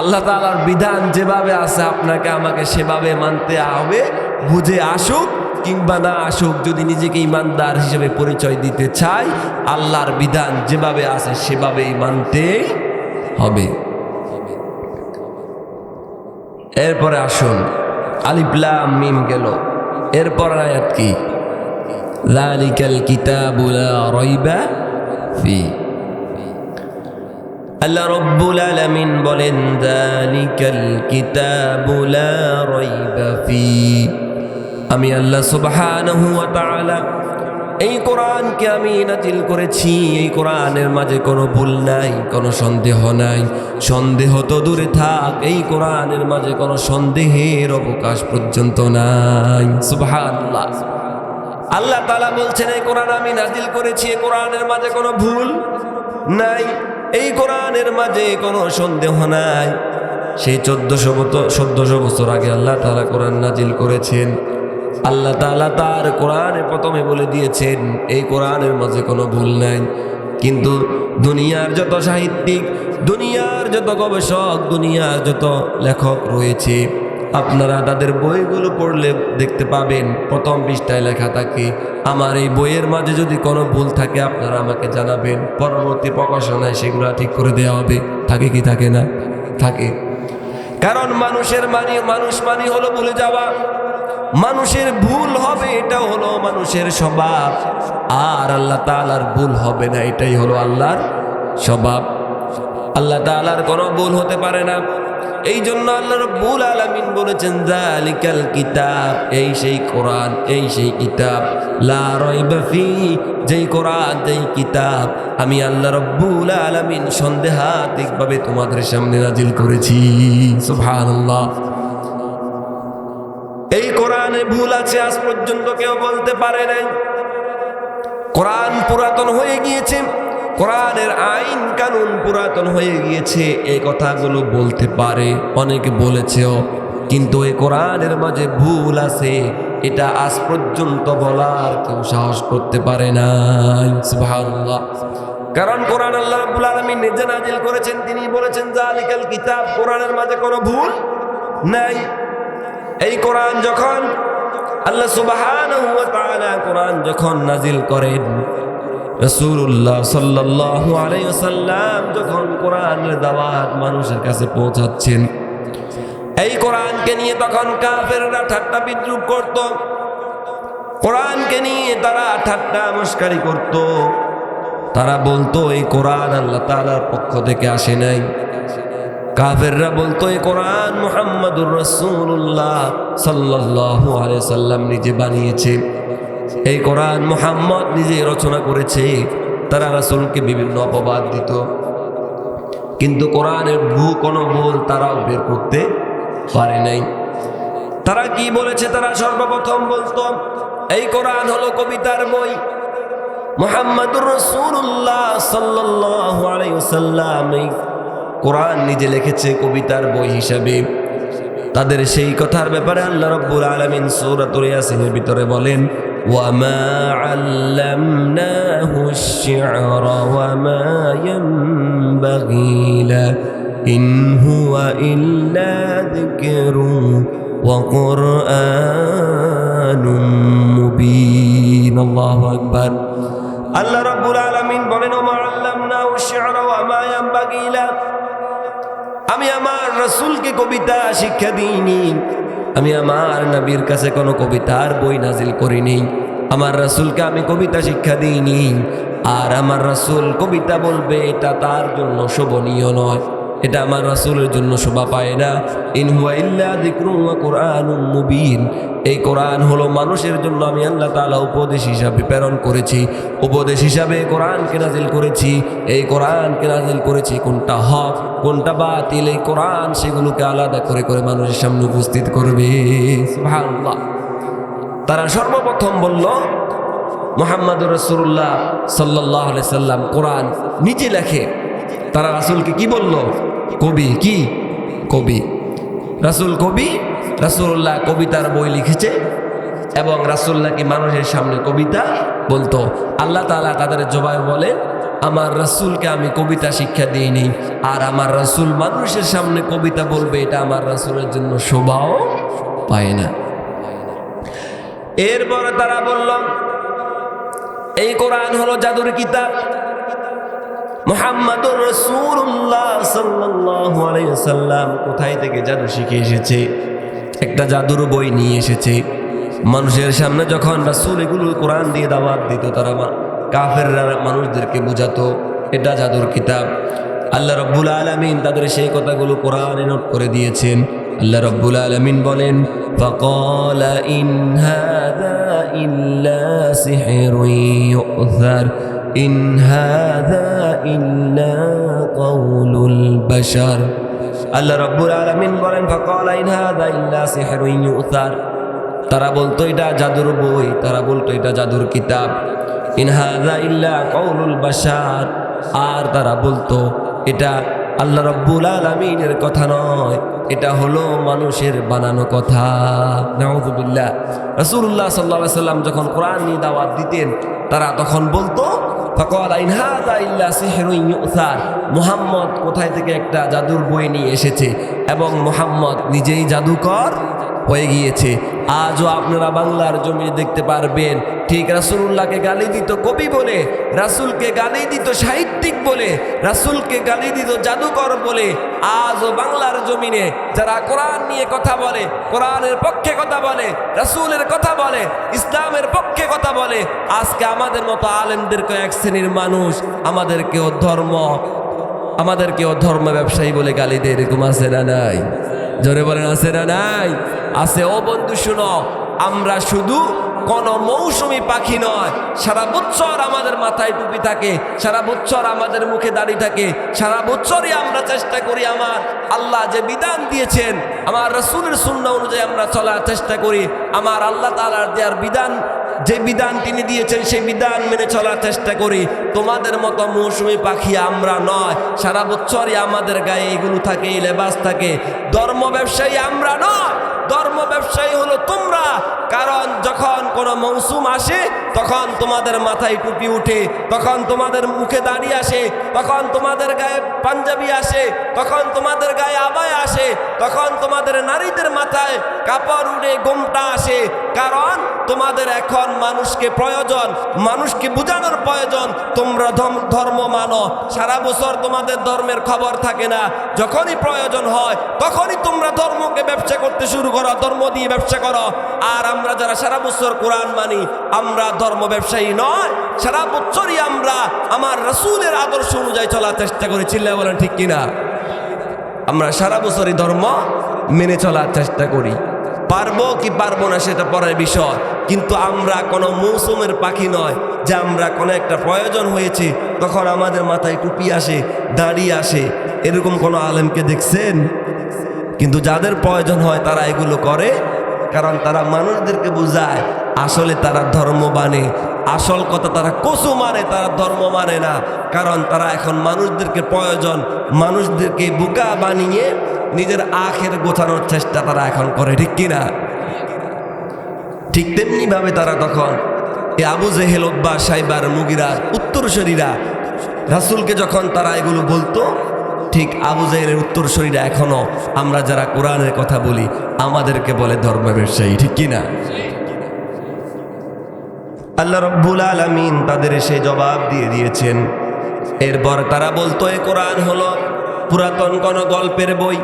আল্লাহ তাআলার বিধান যেভাবে আছে আপনাকে আমাকে সেভাবে মানতে হবে, বুঝে আসুক কিংবা না আসুক। যদি নিজেকে ইমানদার হিসেবে পরিচয় দিতে চাই, আল্লাহর বিধান যেভাবে আছে সেভাবেই মানতে হবে। এরপরে আসুন, আলিফ লাম মিম গেল। এরপর আয়াত কি? যালিকাল কিতাবু লা রাইবা ফি। আল্লাহ রাব্বুল আলামিন বলেন, যালিকাল কিতাবু লা রাইবা ফি। আমি আল্লাহ সুবহানাহু ওয়া তাআলা এই কোরআনকে আমি নাজিল করেছি, এই কোরআনের মাঝে কোনো ভুল নাই, কোনো সন্দেহ নাই। সন্দেহ তো দূরে থাক, এই কোরআনের মাঝে কোনো সন্দেহের অবকাশ পর্যন্ত নাই। সুবহানাল্লাহ। আল্লাহ তাআলা বলছেন, এই কোরআন আমি নাজিল করেছি, এই কোরআনের মাঝে কোনো ভুল নাই, এই কোরআনের মাঝে কোনো সন্দেহ নাই। সেই 1400 বছর আগে আল্লাহ তাআলা কোরআন নাজিল করেছেন। আল্লাহ তাআলা তার কোরআনে প্রথমে বলে দিয়েছেন এই কোরআনের মাঝে কোনো ভুল নাই। কিন্তু দুনিয়ার যত সাহিত্যিক, দুনিয়ার যত গবেষক, দুনিয়ার যত লেখক রয়েছে, আপনারা তাদের বইগুলো পড়লে দেখতে পাবেন প্রথম পৃষ্ঠায় লেখা থাকে আমার এই বইয়ের মাঝে যদি কোনো ভুল থাকে আপনারা আমাকে জানাবেন, পরবর্তী প্রকাশনায় সেগুলো ঠিক করে দেওয়া হবে। থাকে কি থাকে না? থাকে। কারণ মানুষ মানি হলো ভুলে যাওয়া, মানুষের ভুল হবে এটা হলো মানুষের স্বভাব, আর আল্লাহ তাআলার ভুল হবে না এটাই হলো আল্লাহর স্বভাব। আল্লাহ তাআলার কোনো ভুল হতে পারে না। এই জন্য আল্লাহ রাব্বুল আলামিন বলেছেন যালিকাল কিতাব, এই সেই কোরআন, এই সেই কিতাব, লা রাইবা ফি, যেই কোরআন, যেই কিতাব আমি আল্লাহ রাব্বুল আলামিন সন্দেহাতীতভাবে তোমাদের সামনে নাজিল করেছি। সুবহানাল্লাহ। এই কোরআনে ভুল আছে আজ পর্যন্ত কেউ বলতে পারে নাই। কোরআন পুরাতন হয়ে গিয়েছে, কোরআনের আইন কানুন পুরাতন হয়ে গিয়েছে, এই কথাগুলো বলতে পারে, অনেকে বলেছেও, কিন্তু এই কোরআনের মাঝে ভুল আছে এটা আজ পর্যন্ত বলার কেউ সাহস করতে পারে না। সুবহানাল্লাহ। কারণ কোরআন আল্লাহ রাব্বুল আলামিন নিজে নাজিল করেছেন, তিনি বলেছেন যালিকাল কিতাব, কোরআনের মাঝে কোনো ভুল নাই। এই কোরআন যখন আল্লাহ সুবহানাহু ওয়া তাআলা কোরআন যখন নাজিল করেন, রাসূলুল্লাহ সাল্লাল্লাহু আলাইহি ওয়াসাল্লাম যখন কোরআনের দাওয়াত মানুষের কাছে পৌঁছাচ্ছেন, এই কোরআনকে নিয়ে তখন কাফেররা ঠাট্টা বিদ্রুপ করত, কোরআনকে নিয়ে তারা ঠাট্টা মস্কারি করত। তারা বলতো এই কোরআন আল্লাহ তাআলার পক্ষ থেকে আসে নাই। কাফেররা বলতো এই কোরআন মুহাম্মাদুর রাসূলুল্লাহ সাল্লাল্লাহু আলাইহি ওয়াসাল্লাম নিজে বানিয়েছে, এই কোরআন মুহাম্মদ নিজে রচনা করেছে। তারা রাসূলকে বিভিন্ন অপবাদ দিত, কিন্তু কোরআনের কোনো ভুল তারাও বের করতে পারে নাই। তারা কি বলেছে? তারা সর্বপ্রথম বলতো এই কোরআন হলো কবিতার বই, মুহাম্মাদুর রাসূলুল্লাহ সাল্লাল্লাহু আলাইহি ওয়াসাল্লাম এই কোরআন নিজে লিখেছে কবিতার বই হিসাবে। তাদের সেই কথার ব্যাপারে আল্লাহ রাব্বুল আলামিন সূরাতুল ইয়াসিনের ভিতরে বলেন ওয়ামা আল্লামনাহু আশ-শি'রা ওয়ামা ইয়ানবাগী লা ইন হুয়া ইল্লা যিকরুন ওয়া কুরআনুম মুবিন। আল্লাহু আকবার। আল্লাহ রাব্বুল আলামিন বলেন ওয়ামা আল্লামনাহু আশ-শি'রা ওয়ামা ইয়ানবাগী লা, আমি আমার রাসূলকে কবিতা শিক্ষা দিইনি, আমি আমার নবীর কাছে কোনো কবিতার বই নাজিল করিনি, আমার রাসূলকে আমি কবিতা শিক্ষা দিইনি। আর আমার রাসূল কবিতা বলবে এটা তার জন্য শোভনীয় নয়, এটা আমার রাসূলের জন্য শোভা পায় না। ইন হুয়া ইল্লা যিকরুন ওয়া কুরআনুম মুবিন, এই কোরআন হলো মানুষের জন্য আমি আল্লাহ তাআলা উপদেশ হিসাবে প্রেরণ করেছি, উপদেশ হিসাবে কোরআনকে নাজিল করেছি। এই কোরআনকে নাজিল করেছি কোনটা হক কোনটা বাতিল, এই কোরআন সেগুলোকে আলাদা করে করে মানুষের সামনে উপস্থিত করবে। সুবহানাল্লাহ। তারা সর্বপ্রথম বলল মুহাম্মাদুর রাসূলুল্লাহ সাল্লাল্লাহু আলাইহি সাল্লাম কোরআন নিজে লেখে। তারা রাসূলকে কি বলল? কবি। কি কবি? রাসূল কবি, রাসূলুল্লাহ কবিতার বই লিখেছে এবং রাসূলুল্লাহ কি মানুষের সামনে কবিতা বলতো। আল্লাহ তাআলা তাদের জবাবে বলে আমার রাসূলকে আমি কবিতা শিক্ষা দিইনি, আর আমার রাসূল মানুষের সামনে কবিতা বলবে এটা আমার রাসূলের জন্য শোভাও পায় না। এরপরে তারা বলল এই কোরআন হলো জাদুর কিতাব, মুহাম্মাদুর রাসূলুল্লাহ সাল্লাল্লাহু আলাইহি ওয়াসাল্লাম কোথায় থেকে জাদু শিখে এসেছে, একটা জাদুর বই নিয়ে এসেছে। মানুষের সামনে যখন রাসূল এগুলো কোরআন দিয়ে দাওয়াত দিত, তারা কাফেররা মানুষদেরকে বুঝাতো এটা জাদুর কিতাব। আল্লাহ রাব্বুল আলামিন তাদের সেই কথাগুলো কোরআনে নোট করে দিয়েছেন। আল্লাহ রাব্বুল আলামিন বলেন ফাকালা ইন হাযা ইল্লা সিহরুন ইউযার ইন হাযা ইল্লা কাওলুল বাশার। আল্লাহ রাব্বুল আলামিন বলেন ফাকালা ইন হাযা ইল্লা সিহরুন ইউযার, তারা বলতো এটা জাদুর বই, তারা বলতো এটা জাদুর কিতাব। ইন হাযা ইল্লা কাওলুল বাশার, আর তারা বলতো এটা আল্লাহ রাব্বুল আলামিনের কথা নয়, এটা হলো মানুষের বানানো কথা। নাউযুবিল্লাহ। রাসূলুল্লাহ সাল্লাল্লাহু আলাইহি সাল্লাম যখন কোরআন নিয়ে দাওয়াত দিতেন, তারা তখন বলতো ফাকালা ইন হাযা ইল্লা সিহরুন ইউসার, মুহাম্মদ কোথায় থেকে একটা জাদুর বই নিয়ে এসেছে এবং মুহাম্মদ নিজেই জাদুকর হয়ে গিয়েছে। আজও আপনারা বাংলার জমিনে দেখতে পারবেন, ঠিক রাসূলুল্লাহকে গালি দিত কবি বলে, রাসূলকে গালি দিত সাহিত্যিক বলে, রাসূলকে গালি দিত জাদুকর বলে। আজও বাংলার জমিনে যারা কোরআন নিয়ে কথা বলে, কোরআনের পক্ষে কথা বলে, রাসূলের কথা বলে, ইসলামের পক্ষে কথা বলে, আজকে আমাদের মতো আলেমদেরকে এক শ্রেণীর মানুষ আমাদেরকেও ধর্ম ব্যবসায়ী বলে গালি দেয়। এরকম আছে না নাই? জোরে বলেন আছে না নাই? আছে। ও বন্ধু শুনো, আমরা শুধু কোন মৌসুমী পাখি নয়, সারা বছর আমাদের মাথায় টুপি থাকে, সারা বছর আমাদের মুখে দাড়ি থাকে, সারা বছরই আমরা চেষ্টা করি আমার আল্লাহ যে বিধান দিয়েছেন, আমার রাসূলের সুন্নাহ অনুযায়ী আমরা চলার চেষ্টা করি, আমার আল্লাহ তাআলার দেওয়ার বিধান, যে বিধান তিনি দিয়েছেন সেই বিধান মেনে চলার চেষ্টা করি। তোমাদের মতো মৌসুমী পাখি আমরা নয়, সারা বছরই আমাদের গায়ে এগুলো থাকে, এই লেবাস থাকে। ধর্ম ব্যবসায়ী আমরা নয়, ধর্ম ব্যবসায়ী হলো তোমরা। কারণ যখন কোনো মৌসুম আসে তখন তোমাদের মাথায় টুপি উঠে, তখন তোমাদের মুখে দাড়ি আসে, তখন তোমাদের গায়ে পাঞ্জাবি আসে, তখন তোমাদের গায়ে আবায়া আসে, তখন তোমাদের নারীদের মাথায় কাপড় উঠে গোমটা আসে। কারণ তোমাদের এখন মানুষকে প্রয়োজন, মানুষকে বোঝানোর প্রয়োজন তোমরা ধর্ম মানো। সারা বছর তোমাদের ধর্মের খবর থাকে না, যখনই প্রয়োজন হয় তখনই তোমরা ধর্মকে ব্যবসা করতে শুরু করো, ধর্ম দিয়ে ব্যবসা করো। আর আমরা যারা সারা বছর কোরআন মানি, আমরা ধর্ম ব্যবসায়ী নয়, সারা বছরই আমরা আমার রাসূলের আদর্শ অনুযায়ী চলার চেষ্টা করি। চিল্লায় বলেন ঠিক কিনা? আমরা সারা বছরই ধর্ম মেনে চলার চেষ্টা করি। পারবো কি পারবো না সেটা পরের বিষয়, কিন্তু আমরা কোনো মৌসুমের পাখি নয় যে আমরা কোনো একটা প্রয়োজন হয়েছে তখন আমাদের মাথায় টুপি আসে, দাড়ি আসে। এরকম কোনো আলেমকে দেখছেন? কিন্তু যাদের প্রয়োজন হয় তারা এগুলো করে, কারণ তারা মানুষদেরকে বুঝায় আসলে তারা ধর্ম মানে। আসল কথা, তারা কসু মানে, তারা ধর্ম মানে না। কারণ তারা এখন মানুষদেরকে প্রয়োজন, মানুষদেরকে বোকা বানিয়ে নিজের আখের গোছানোর চেষ্টা তারা এখন করে, ঠিক কিনা? ঠিক তেমনি ভাবে তারা তখন এই আবু জেহেল, উতবা, সাইবার, মুগিরা, উত্তরসূরিরা রাসূলকে যখন তারা এগুলো বলতো, ঠিক আবু জেহেলের উত্তরসূরিরা এখনো আমরা যারা কোরআনের কথা বলি আমাদেরকে বলে ধর্ম ব্যবসায়ী, ঠিক কিনা? আল্লাহ রাব্বুল আলামিন তাদের সেই জবাব দিয়ে দিয়েছেন। এরপর তারা বলতো এই কোরআন হলো পুরাতন কোন গল্পের বই।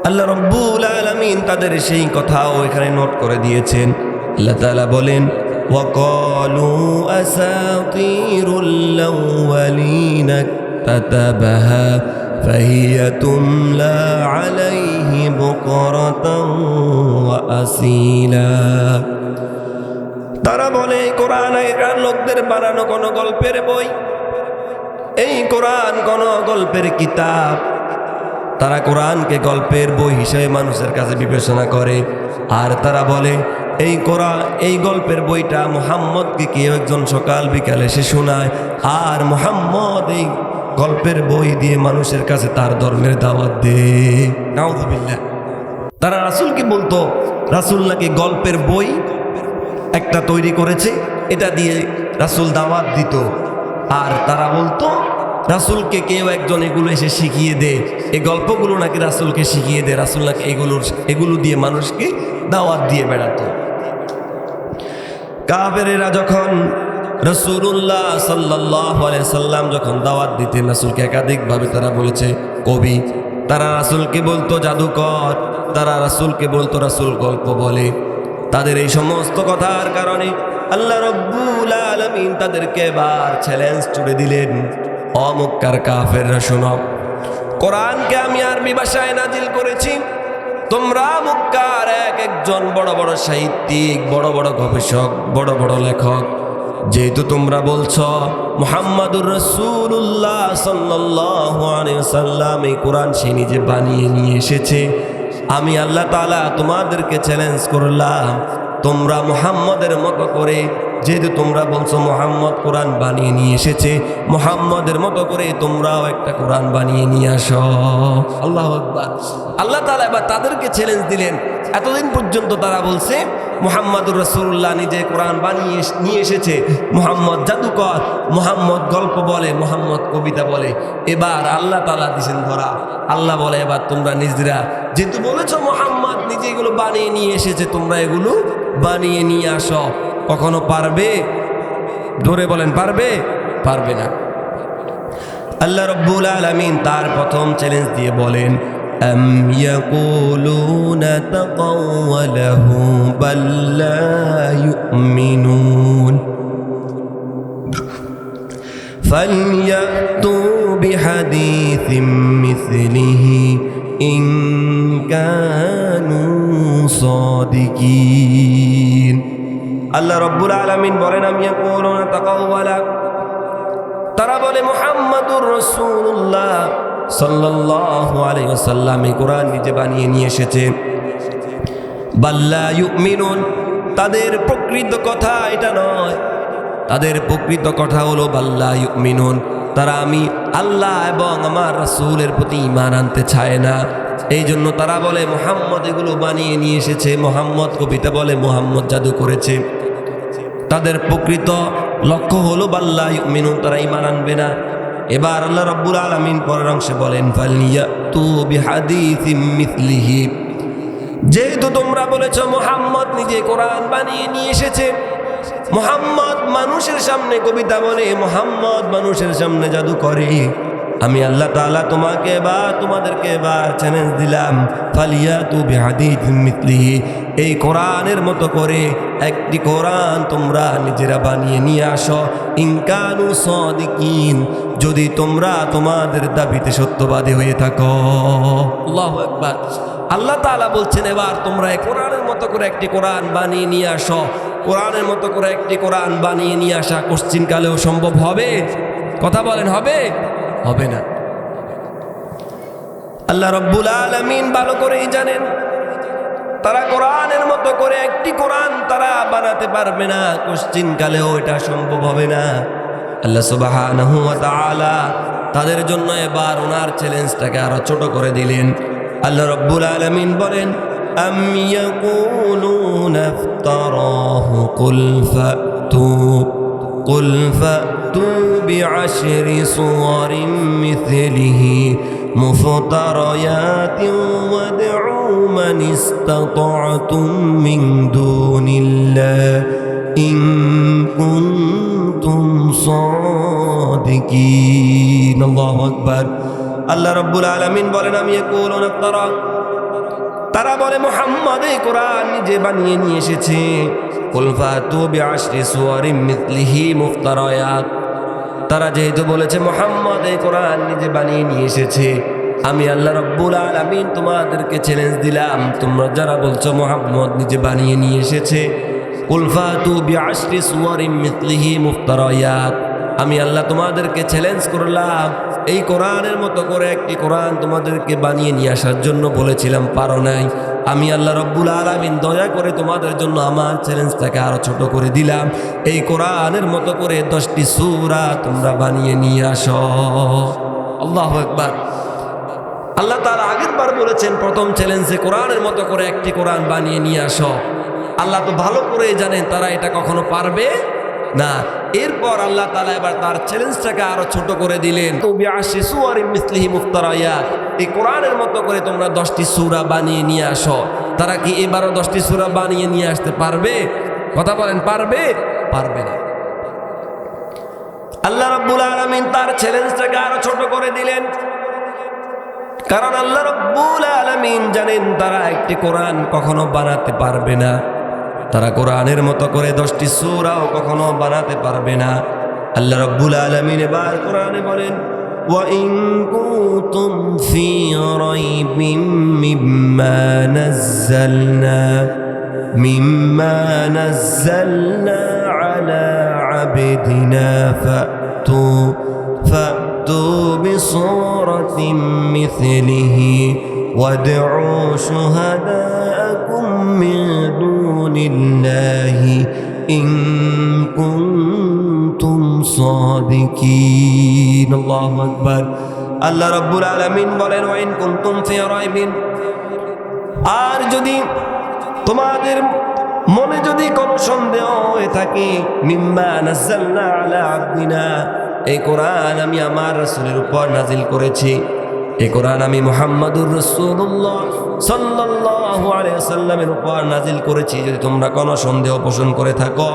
আল্লাহ রাব্বুল আলামিন তাদের সেই কথাও এখানে নোট করে দিয়েছেন। আল্লাহ তাআলা বলেন ওয়াকালু আসাতিরুল আউয়ালিনা কাতাবাহা ফাহিয়া তুমলা আলাইহি বুকরাতান ওয়া আসিলা। তারা বলে কোরআন আগেকার লোকদের বানানো কোনো গল্পের বই, এই কোরআন কোনো গল্পের কিতাব। তারা কোরআনকে গল্পের বই হিসেবে মানুষের কাছে বিবেচনা করে। আর তারা বলে এই কোরআন, এই গল্পের বইটা মুহাম্মদকে কেউ একজন সকাল বিকালে সে শোনায়, আর মুহাম্মদ এই গল্পের বই দিয়ে মানুষের কাছে তার ধর্মের দাওয়াত দেয়। নাউযুবিল্লাহ। তারা রাসূলকে বলতো রাসূল নাকি গল্পের বই একটা তৈরি করেছে, এটা দিয়ে রাসূল দাওয়াত দিত। আর তারা বলতো রাসূলকে কেউ একজন এগুলো এসে শিখিয়ে দে, এই গল্পগুলো নাকি রাসূলকে শিখিয়ে দে, রাসূল নাকি এগুলো দিয়ে মানুষকে দাওয়াত দিয়ে বেড়াতো। কাফেরেরা যখন রাসূলুল্লাহ সাল্লাল্লাহু আলাইহি সাল্লাম যখন দাওয়াত দিতেন রাসূলকে, একাধিকভাবে তারা বলেছে কবি, তারা রাসূলকে বলতো জাদুকর, তারা রাসূলকে বলতো রাসূল গল্প বলে। তাদের এই সমস্ত কথার কারণে আল্লাহ রাব্বুল আলামিন তাদেরকে এবার চ্যালেঞ্জ ছুড়ে দিলেন, ও মক্কার কাফেররা শোনো, কোরআনকে আমি আরবি ভাষায় নাজিল করেছি। তোমরা মক্কার একজন বড় বড় সাহিত্যিক, বড় বড় গবেষক, বড় বড় লেখক, যেহেতু তোমরা বলছো মুহাম্মাদুর রাসূলুল্লাহ সাল্লাল্লাহু আলাইহি ওয়াসাল্লাম এই কোরআন সে নিজে বানিয়ে নিয়ে এসেছে, আমি আল্লাহ তাআলা তোমাদেরকে চ্যালেঞ্জ করলাম তোমরা মুহাম্মাদের মতো করে যেহেতু তোমরা বলছো মুহাম্মদ কোরআন বানিয়ে নিয়ে এসেছে, মুহাম্মদের মতো করে তোমরাও একটা কোরআন বানিয়ে নিয়ে আসো। আল্লাহু আকবার। আল্লাহ তাআলা এবার তাদেরকে চ্যালেঞ্জ দিলেন। এতদিন পর্যন্ত তারা বলছে মুহাম্মদুর রাসূলুল্লাহ নিজে কোরআন বানিয়ে নিয়ে এসেছে, মুহাম্মদ জাদুকর, মুহাম্মদ গল্প বলে, মুহাম্মদ কবিতা বলে। এবার আল্লাহ তাআলা দিয়েছেন ধরা। আল্লাহ বলে এবার তোমরা নিজেরা যেহেতু বলেছো মুহাম্মদ নিজে এগুলো বানিয়ে নিয়ে এসেছে, তোমরা এগুলো বানিয়ে নিয়ে আসো। কখনো পারবে? ধরে বলেন পারবে? পারবে না। আল্লাহ রাব্বুল আলামিন তার প্রথম চ্যালেঞ্জ দিয়ে বলেন أم يقولون تقوله بل لا يؤمنون فليأتوا بحديث مثله إن كانوا صادقين আল্লাহ রাব্বুল আলামিন বলেন আম ইয়াকুলুনা তাকাওয়ালা, তারা বলে মুহাম্মাদুর রাসূলুল্লাহ সাল্লাল্লাহু আলাইহি ওয়াসাল্লাম এই কোরআন নিজে বানিয়ে নিয়ে এসেছে। বাল্লা ইউমিনুন, তাদের প্রকৃত কথা এটা নয়। তাদের প্রকৃত কথা হলো বাল্লা ইউমিনুন, তারা আমি আল্লাহ এবং আমার রাসূলের প্রতি ঈমান আনতে চায় না। এই জন্য তারা বলে মুহাম্মদ এগুলো বানিয়ে নিয়ে এসেছে, মুহাম্মদ কবিতা বলে, মুহাম্মদ জাদু করেছে। তাদের প্রকৃত লক্ষ্য হলো বাল্লা ইউমিনুন, তারা ঈমান আনবে না। এবার আল্লাহ রাব্বুল আলামিন পরের অংশে বলেন ফালিয়াতু বিহাদিসিম মিসলিহি, যেহেতু তোমরা বলেছো মুহাম্মদ নিজে কোরআন বানিয়ে নিয়ে এসেছে, মুহাম্মদ মানুষের সামনে কবিতা বলে, মুহাম্মদ মানুষের সামনে জাদু করে, আমি আল্লাহ তাআলা তোমাকে বা তোমাদেরকে এবার চ্যালেঞ্জ দিলাম ফালিয়াতু বিহাদিসিম মিসলিহি, এই কোরআনের মতো করে একটি কোরআন তোমরা নিজেরা বানিয়ে নিয়ে আসো। ইনকানু সাদিকিন, যদি তোমরা তোমাদের দাবিতে সত্যবাদী হয়ে থাকো। আল্লাহু আকবার। আল্লাহ তাআলা বলছেন এবার তোমরা এই কোরআনের মতো করে একটি কোরআন বানিয়ে নিয়ে আসো। কোরআনের মতো করে একটি কোরআন বানিয়ে নিয়ে আসা কোশ্চিনকালেও সম্ভব হবে? কথা বলেন, হবে? হবে না। আল্লাহ রাব্বুল আলামিন ভালো করেই জানেন তারা কোরআনের মতো করে একটি কোরআন তারা বানাতে পারবে না, কোশ্চিনকালেও এটা সম্ভব হবে না। আল্লাহ সুবহানাহু ওয়া তাআলা তাদের জন্য এবার ওনার চ্যালেঞ্জটাকে আরো ছোট করে দিলেন। আল্লাহ রাব্বুল আলামিন বলেন আম ইয়াকুলুনা ইফতারাহু কুল ফাতু বিআশরি সুওয়ারিন মিথলিহি মুফতারায়াতিন ওয়াদউ মান ইসতাতা'তুম মিন দুনিল্লাহ ইন কুনতুম সাদিকিন। আল্লাহু আকবার। আল্লাহ রাব্বুল আলামিন বলেন আমি ইয়াকুলুনা ইফতারা, তারা বলে মুহাম্মদ এই কোরআন নিজে বানিয়ে নিয়ে এসেছে। কুল ফাতু বিআশরি সুওয়ারিন মিথলিহি মুফতারায়াত, তারা যেহেতু বলেছে মুহাম্মদ এই কোরআন নিজে বানিয়ে নিয়ে এসেছে, আমি আল্লাহ রাব্বুল আলামিন তোমাদেরকে চ্যালেঞ্জ দিলাম, তোমরা যারা বলছো মুহাম্মদ নিজে বানিয়ে নিয়ে এসেছে, কুল ফাতু বিআশরি সুওয়ারিন মিথলিহি মুফতারায়াত, আমি আল্লাহ তোমাদেরকে চ্যালেঞ্জ করলাম এই কোরআনের মতো করে একটি কোরআন তোমাদেরকে বানিয়ে নিয়ে আসার জন্য বলেছিলাম, পারো নাই। আমি আল্লাহ রাব্বুল আলামিন দয়া করে তোমাদের জন্য আমার চ্যালেঞ্জটাকে আরো ছোট করে দিলাম, এই কোরআনের মতো করে 10টি সূরা তোমরা বানিয়ে নিয়ে আসো। আল্লাহু আকবার। আল্লাহ তাআলা আগের বার বলেছেন প্রথম চ্যালেঞ্জে কোরআনের মতো করে একটি কোরআন বানিয়ে নিয়ে আসো। আল্লাহ তো ভালো করে জানেন তারা এটা কখনো পারবে না। এরপর আল্লাহ তাআলা এবার তার চ্যালেঞ্জটাকে আরো ছোট করে দিলেন, তো বিআশরি সুওয়ারিন মিসলিহি মুফতারায়াত, এই কোরআনের মতো করে তোমরা 10টি সূরা বানিয়ে নিয়ে আসো। তারা কি এবারও 10টি সূরা বানিয়ে নিয়ে আসতে পারবে? কথা বলেন, পারবে? পারবে না। আল্লাহ রাব্বুল আলামিন তার চ্যালেঞ্জটাকে আরো ছোট করে দিলেন, কারণ আল্লাহ রাব্বুল আলামিন জানেন তারা একটি কোরআন কখনো বানাতে পারবে না, তারা কোরআনের মতো করে 10টি সূরাও কখনো বানাতে পারবে না। আল্লাহ রাব্বুল আলামিন এবার কোরআনে বলেন ওয়া ইন কুনতুম ফি রাইবিম মিম্মা নাযালনা আলা আবদিনা ফাতু বিসূরাতিন মিথলিহি ওয়াদউ শুহাদাআকুম মিন دون الله ইন কুনতুম সাদিকিন। আল্লাহু আকবার। আল্লাহ রাব্বুল আলামিন বলেন ওয়া ইন কুনতুম ফি রাইবিন, আর যদি তোমাদের মনে যদি কোনো সন্দেহ হয়ে থাকে, মিম্মা নাযালনা আলা আবদিনা, এই কোরআন আমি আমার রাসূলের উপর নাজিল করেছি, এই কোরআন আমি মুহাম্মাদুর রাসূলুল্লাহ সাল্লাল্লাহু আলাইহি ওয়াসাল্লামের উপর নাজিল করেছি, যদি তোমরা কোনো সন্দেহ পোষণ করে থাকো,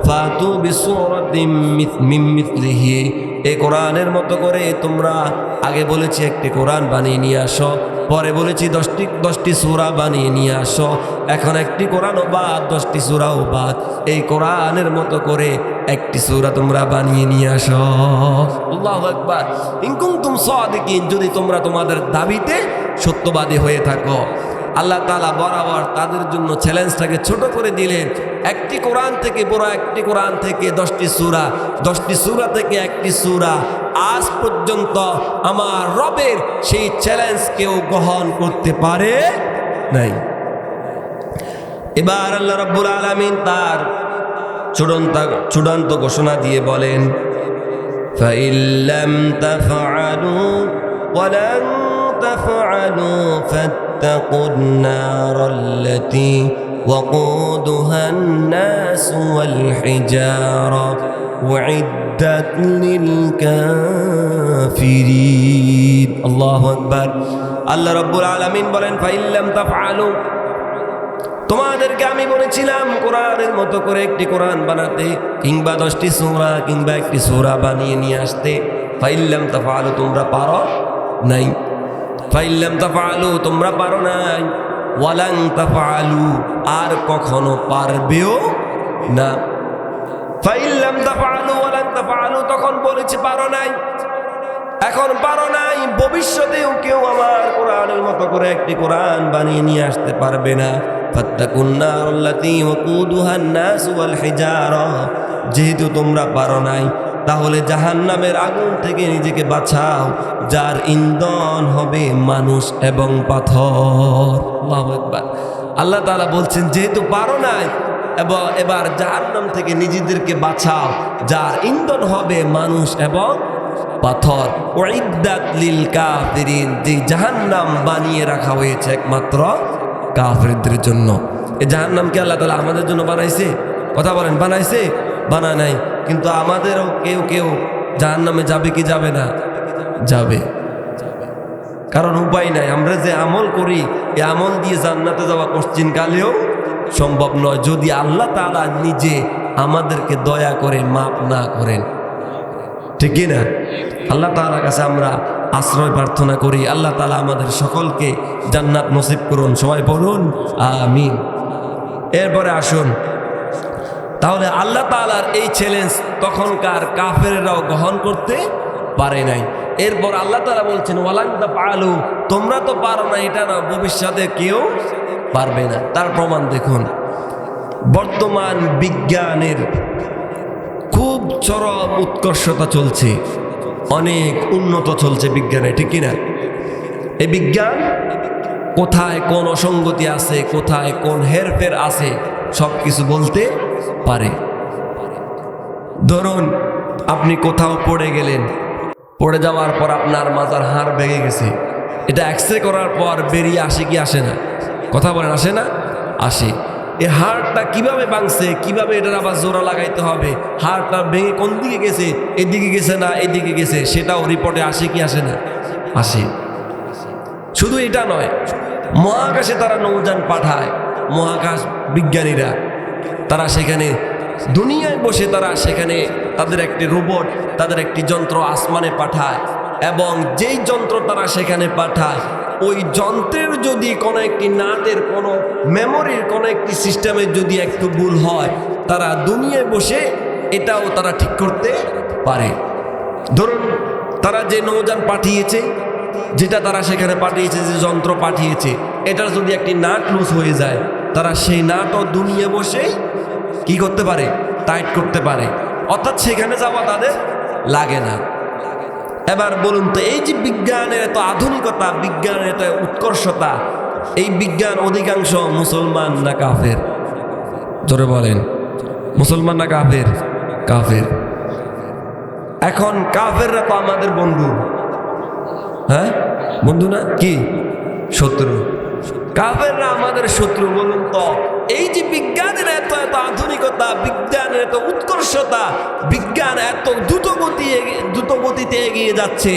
ফাতু বিসূরাতিম মিন মিথলিহি, এই কোরআনের মতো করে তোমরা, আগে বলেছি একটি কোরআন বানিয়ে নিয়ে আসো, পরে বলেছি 10টি সূরা বানিয়ে নিয়ে আসো, এখন একটি কোরআনও বাদ, 10টি সূরাও বাদ, এই কোরআনের মতো করে একটি সূরা তোমরা বানিয়ে নিয়ে আসো। আল্লাহু আকবার। ইন কুনতুম সাদিকিন, যদি তোমরা তোমাদের দাবিতে সত্যবাদী হয়ে থাকো। আল্লাহ তাআলা বরাবর তাদের জন্য চ্যালেঞ্জটাকে ছোট করে দিলেন। একটি কোরআন থেকে, বড় একটি কোরআন থেকে 10টি সূরা, 10টি সূরা থেকে একটি সূরা, আজ পর্যন্ত আমার রবের সেই চ্যালেঞ্জ কেউ গ্রহণ করতে পারে নাই। এবার আল্লাহ রাব্বুল আলামিন তার চূড়ান্ত ঘোষণা দিয়ে বলেন, ফাইন লাম তাফআলু ওয়া লান তাফআলু ফাত্তাকুন নারাল্লাতী ওয়াকুদুহান নাস ওয়াল হিজারা উইদ্দাত লিল কাফিরিন। আল্লাহু আকবার। আল্লাহ রাব্বুল আলামিন বলেন, ফাইন লাম তাফআলু, তোমাদেরকে আমি বলেছিলাম কোরআনের মতো করে একটি কোরআন বানাতে, কিংবা 10টি সূরা কিংবা একটি সূরা বানিয়ে নিয়ে আসতে। ফাইন লাম তাফআলু, তোমরা পারো নাই। ফাইন লাম তাফআলু, তোমরা পারো নাই। ওয়া লান তাফআলু, আর কখনো পারবেও না। ফাইন লাম তাফআলু ওয়া লান তাফআলু, তখন বলেছি পারো নাই, এখন পারো নাই, ভবিষ্যতেও কেউ আমার কোরআনের মতো করে একটি কোরআন বানিয়ে নিয়ে আসতে পারবে না। ফাত্তাকুন নারাল্লাতী ওয়াকুদুহান নাস ওয়াল হিজারা, যেহেতু তোমরা পারো নাই, তাহলে জাহান্নামের আগুন থেকে নিজেকে বাঁচাও, যার ইন্ধন হবে মানুষ এবং পাথর। আল্লাহু আকবার। আল্লাহ তাআলা বলছেন, যেহেতু পারো নাই, এবার জাহান্নাম থেকে নিজেদেরকে বাঁচাও, যার ইন্ধন হবে মানুষ এবং পাথর। উইদ্দাত লিল কাফিরিন, যে জাহান্নাম বানিয়ে রাখা হয়েছে একমাত্র কাফিরদের জন্য। এই জাহান্নামকে আল্লাহ তাআলা আমাদের জন্য বানাইছে? কথা বলেন, বানাইছে? বানায় নাই। কিন্তু আমাদেরও কেউ কেউ জাহান্নামে যাবে কি যাবে না? যাবে। কারণ উপায় নাই, আমরা যে আমল করি এই আমল দিয়ে জান্নাতে যাওয়া কোশ্চিন কালেও সম্ভব নয়, যদি আল্লাহ তাআলা নিজে আমাদেরকে দয়া করে মাফ না করেন। ঠিক কি না? আল্লাহ তাআলার কাছে আমরা আশ্রয় প্রার্থনা করি, আল্লাহ তাআলা আমাদের সকলকে জান্নাত নসিব করুন। সবাই বলুন আমিন। এরপরে আসুন, তাহলে আল্লাহ তাআলার এই চ্যালেঞ্জ তখনকার কাফেররাও গ্রহণ করতে পারে নাই। এরপর আল্লাহ তাআলা বলছেন, ওয়ালান তাফআলু, তোমরা তো পারো না, এটা না, ভবিষ্যতে কেউ পারবে না। তার প্রমাণ দেখুন, বর্তমান বিজ্ঞানের খুব চরম উৎকর্ষতা চলছে, অনেক উন্নত চলছে বিজ্ঞানে, ঠিক কিনা? এই বিজ্ঞান কোথায় কোন অসঙ্গতি আছে, কোথায় কোন হেরফের আছে, সব কিছু বলতে পারে। ধরুন আপনি কোথাও পড়ে গেলেন, পড়ে যাওয়ার পর আপনার মাথার হাড় ভেঙে গেছে, এটা এক্সরে করার পর বেরিয়ে আসে কি আসে না? কথা বলেন, আসে না? আসে। এই হাড়টা কিভাবে ভাঙছে, কিভাবে এটার আবার জোড়া লাগাইতে হবে, হাড়টা ভেঙে কোন দিকে গেছে, এদিকে গেছে না এদিকে গেছে, সেটাও রিপোর্টে আসে কি আসে না? আসে। শুধু এটা নয়, মহাকাশে তারা নৌযান পাঠায়, মহাকাশ বিজ্ঞানীরা, তারা সেখানে দুনিয়ায় বসে তারা সেখানে তাদের একটি রোবট, তাদের একটি যন্ত্র আসমানে পাঠায়, এবং যেই যন্ত্র তারা সেখানে পাঠায়, ওই যন্ত্রের যদি কোনো একটি নাটের, কোনো মেমোরির কোনো একটি সিস্টেমের যদি একটু ভুল হয়, তারা দুনিয়ায় বসে এটাও তারা ঠিক করতে পারে। ধরুন তারা যে নৌযান পাঠিয়েছে, যেটা তারা সেখানে পাঠিয়েছে, যে যন্ত্র পাঠিয়েছে, এটার যদি একটি নাট লুজ হয়ে যায়, তারা সেই নাটও দুনিয়া বসেই কি করতে পারে? টাইট করতে পারে। অর্থাৎ সেখানে যাওয়া তাদের লাগে না। এবার বলুন তো, এই যে বিজ্ঞানের এত আধুনিকতা, বিজ্ঞানের এত উৎকর্ষতা, এই বিজ্ঞান অধিকাংশ মুসলমান না কাফের? জোরে বলেন। মুসলমান না কাফের? কাফের। এখন কাফেররা তো আমাদের বন্ধু, হ্যাঁ বন্ধু না, কি শত্রু? কাফেররা আমাদের শত্রু। বলুন তো, এই যে বিজ্ঞানের এত এত আধুনিকতা, বিজ্ঞানের এত উৎকর্ষতা, বিজ্ঞান এত দ্রুত গতিতে এগিয়ে যাচ্ছে,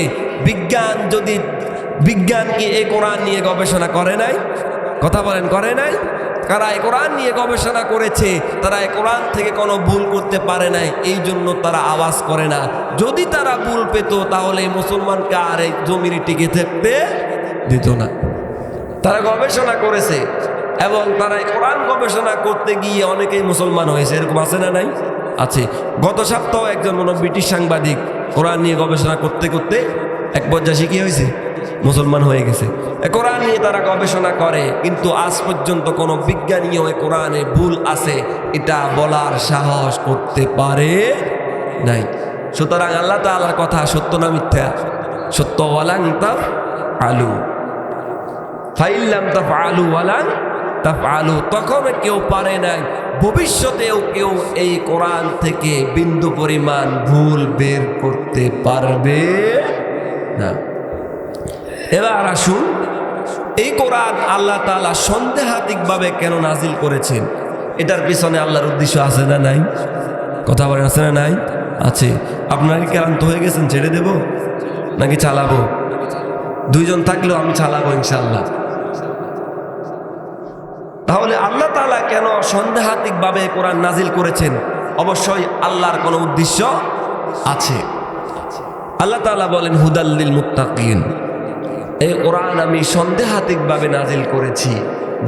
বিজ্ঞান কি এই কোরআন নিয়ে গবেষণা করে নাই? কথা বলেন, করে নাই? কারা এই কোরআন নিয়ে গবেষণা করেছে, তারা এই কোরআন থেকে কোনো ভুল করতে পারে নাই, এই জন্য তারা আওয়াজ করে না। যদি তারা ভুল পেত তাহলে এই মুসলমানকে আর এই জমিনে টিকে থাকতে দিত না। তারা গবেষণা করেছে এবং তারা এই কোরআন গবেষণা করতে গিয়ে অনেকেই মুসলমান হয়েছে। এরকম আছে না? নাই? আছে। গত সপ্তাহ একজন ব্রিটিশ সাংবাদিক কোরআন নিয়ে গবেষণা করতে করতে এক পর্যায়ে কি হয়েছে? মুসলমান হয়ে গেছে। কোরআন নিয়ে তারা গবেষণা করে, কিন্তু আজ পর্যন্ত কোনো বিজ্ঞানীও কোরআনে ভুল আছে এটা বলার সাহস করতে পারে নাই। সুতরাং আল্লাহ তাআলার কথা সত্য না মিথ্যা? সত্য। ওয়ালাং তাফআলু ফাইল্লাম তাফআলু ওয়ালাং তাফআলু, তখন কেউ পারে নাই, ভবিষ্যতেও কেউ এই কোরআন থেকে বিন্দু পরিমাণ ভুল বের করতে পারবে না। এবার আসুন, এই কোরআন আল্লাহ তাআলা সন্দেহাতীতভাবে কেন নাজিল করেছেন? এটার পিছনে আল্লাহর উদ্দেশ্য আছে না নাই? কথা বলেন, আছে না নাই? আছে। আপনারা কি ক্লান্ত হয়ে গেছেন? ছেড়ে দেব নাকি চালাবো? দুইজন থাকলেও আমি চালাবো ইনশাআল্লাহ। তাহলে আল্লাহ তাআলা কেন সন্দেহাতীতভাবে কোরআন নাজিল করেছেন? অবশ্যই আল্লাহর কোনো উদ্দেশ্য আছে। আল্লাহ তাআলা বলেন, হুদাল্লিল মুত্তাকিন, এই কোরআন আমি সন্দেহাতীতভাবে নাজিল করেছি,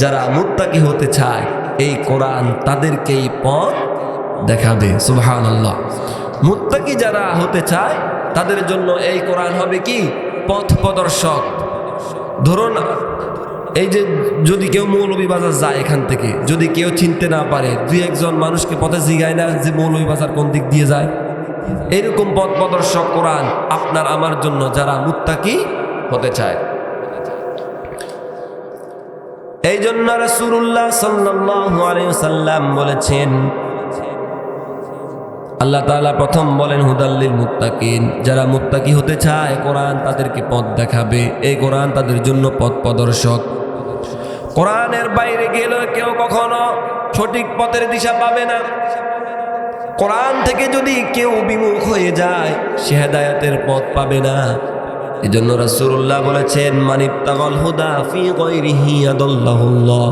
যারা মুত্তাকি হতে চায় এই কোরআন তাদেরকেই পথ দেখাবে। সুবহানাল্লাহ। মুত্তাকি যারা হতে চায় তাদের জন্য এই কোরআন হবে কি? পথ প্রদর্শক। ধরুন, এই যে যদি কেউ মৌলভীবাজার যায়, এখান থেকে যদি কেউ চিনতে না পারে, দুই একজন মানুষকে পথে জিগায় না যে মৌলভীবাজার কোন দিক দিয়ে যায়? এরকম পথ প্রদর্শক কোরআন আপনার আমার জন্য, যারা মুত্তাকি হতে চায়। এই জন্য রাসূলুল্লাহ সাল্লাল্লাহু আলাইহি ওয়াসাল্লাম বলেছেন, আল্লাহ তাআলা প্রথম বলেন হুদাল্লিল মুত্তাকিন, যারা মুত্তাকি হতে চায় কোরআন তাদেরকে পথ দেখাবে, এই কোরআন তাদের জন্য পথ প্রদর্শক। কোরআনের বাইরে গেলে কেউ কখনো সঠিক পথের দিশা পাবে না। কোরআন থেকে যদি কেউ বিমুখ হয়ে যায়, সে হেদায়েতের পথ পাবে না। এজন্য রাসূলুল্লাহ বলেছেন, মানিত্তাগাল হুদা ফি গায়রিহি আদাল্লাহুল্লাহ,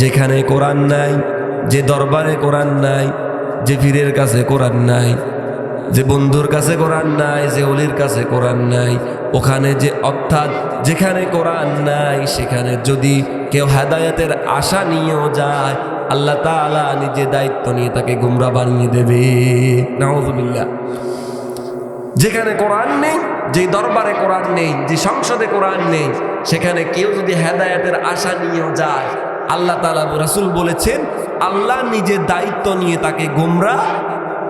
যেখানে কোরআন নাই, যে দরবারে কোরআন নাই, যে পীরের কাছে কোরআন নাই, যে বন্ধুর কাছে কোরআন নাই, যে ওলির কাছে কোরআন নাই, ওখানে যে অর্থাৎ যেখানে কোরআন নাই সেখানে যদি কেউ হেদায়েতের আশা নিয়েও যায়, আল্লাহ তাআলা নিজে দায়িত্ব নিয়ে তাকে গুমরা বানিয়ে দেবে। নাউযুবিল্লাহ। যেখানে কোরআন নেই, যে দরবারে কোরআন নেই, যে সংসদে কোরআন নেই, সেখানে কেউ যদি হেদায়েতের আশা নিয়েও যায়, আল্লাহ তাআলা রাসূল বলেছেন আল্লাহ নিজে দায়িত্ব নিয়ে তাকে গুমরা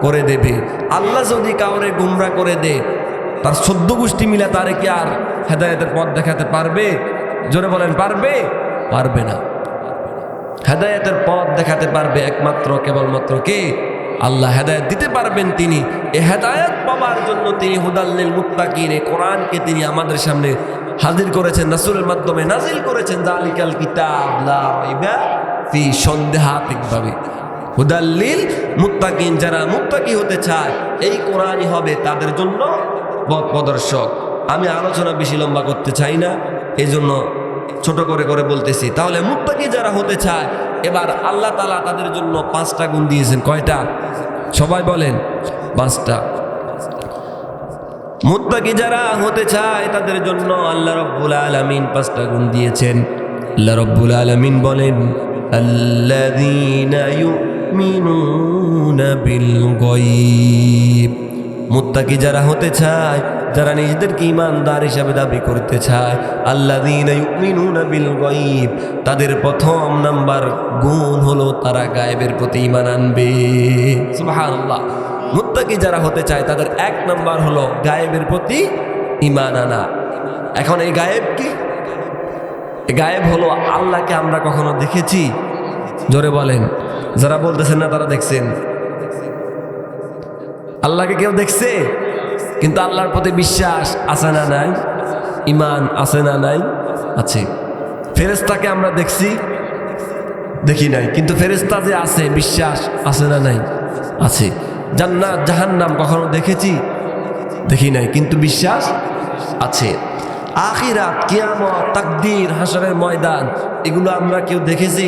করে দেবে। আল্লাহ যদি কাউরে গুমরা করে দে, তার 14 গোষ্ঠী মিলে তারে কি আর হেদায়েতের পথ দেখাতে পারবে? জোরে বলেন, পারবে? পারবে না। হেদায়েতের পথ দেখাতে পারবে একমাত্র কেবলমাত্র কে? আল্লাহ। হেদায়েত দিতে পারবেন তিনি। এই হেদায়েত পাওয়ার জন্য তিনি হুদাল্লিল মুত্তাকিন, এই কোরআনকে তিনি আমাদের সামনে হাজির করেছেন, রাসূলের মাধ্যমে নাজিল করেছেন। যালিকাল কিতাব লা রাইবা ফি, সন্দেহাতীতভাবে হুদাল্লিল মুত্তাকিন, যারা মুত্তাকি হতে চায় এই কোরআনই হবে তাদের জন্য পথ প্রদর্শক। আমি আলোচনা বেশি লম্বা করতে চাই না, এই জন্য ছোট করে করে বলতেছি। তাহলে মুত্তাকি যারা হতে চায়, এবার আল্লাহ তাআলা তাদের জন্য 5টা গুণ দিয়েছেন। কয়টা? সবাই বলেন, 5টা। মুত্তাকি যারা হতে চায় তাদের জন্য আল্লাহ রাব্বুল আলামিন 5টা গুণ দিয়েছেন। আল্লাহ রাব্বুল আলামিন বলেন, আল্লাযীনা ইউমিনুনা বিল গায়ব। মুত্তাকি যারা হতে চায়, যারা নিজেদেরকে ঈমানদার হিসাবে দাবি করতে চায়, আল্লাযীনা ইউমিনুনা বিল গায়ব, তাদের প্রথম নাম্বার গুণ হলো তারা গায়েবের প্রতি ঈমান আনবে। সুবহানাল্লাহ। মুত্তাকি যারা হতে চায় তাদের 1 নাম্বার হলো গায়েবের প্রতি ঈমান আনা। এখন এই গায়েব কি? গায়েব হলো আল্লাহকে আমরা কখনো দেখেছি? জোরে বলেন। যারা বলতেছেন না তারা দেখছেন, আল্লাহকে কেউ দেখছে? কিন্তু আল্লাহর প্রতি বিশ্বাস আছে না নাই? ইমান আছে না নাই? আছে। ফেরেশতাকে আমরা দেখছি? দেখি নাই, কিন্তু ফেরেশতা যে আছে বিশ্বাস আছে না নাই? আছে। জান্নাত জাহান্নাম কখনো দেখেছি? দেখি নাই, কিন্তু বিশ্বাস আছে। আখিরাত, কিয়ামত, তাকদীর, হাসরের ময়দান, এগুলো আমরা কেউ দেখেছি?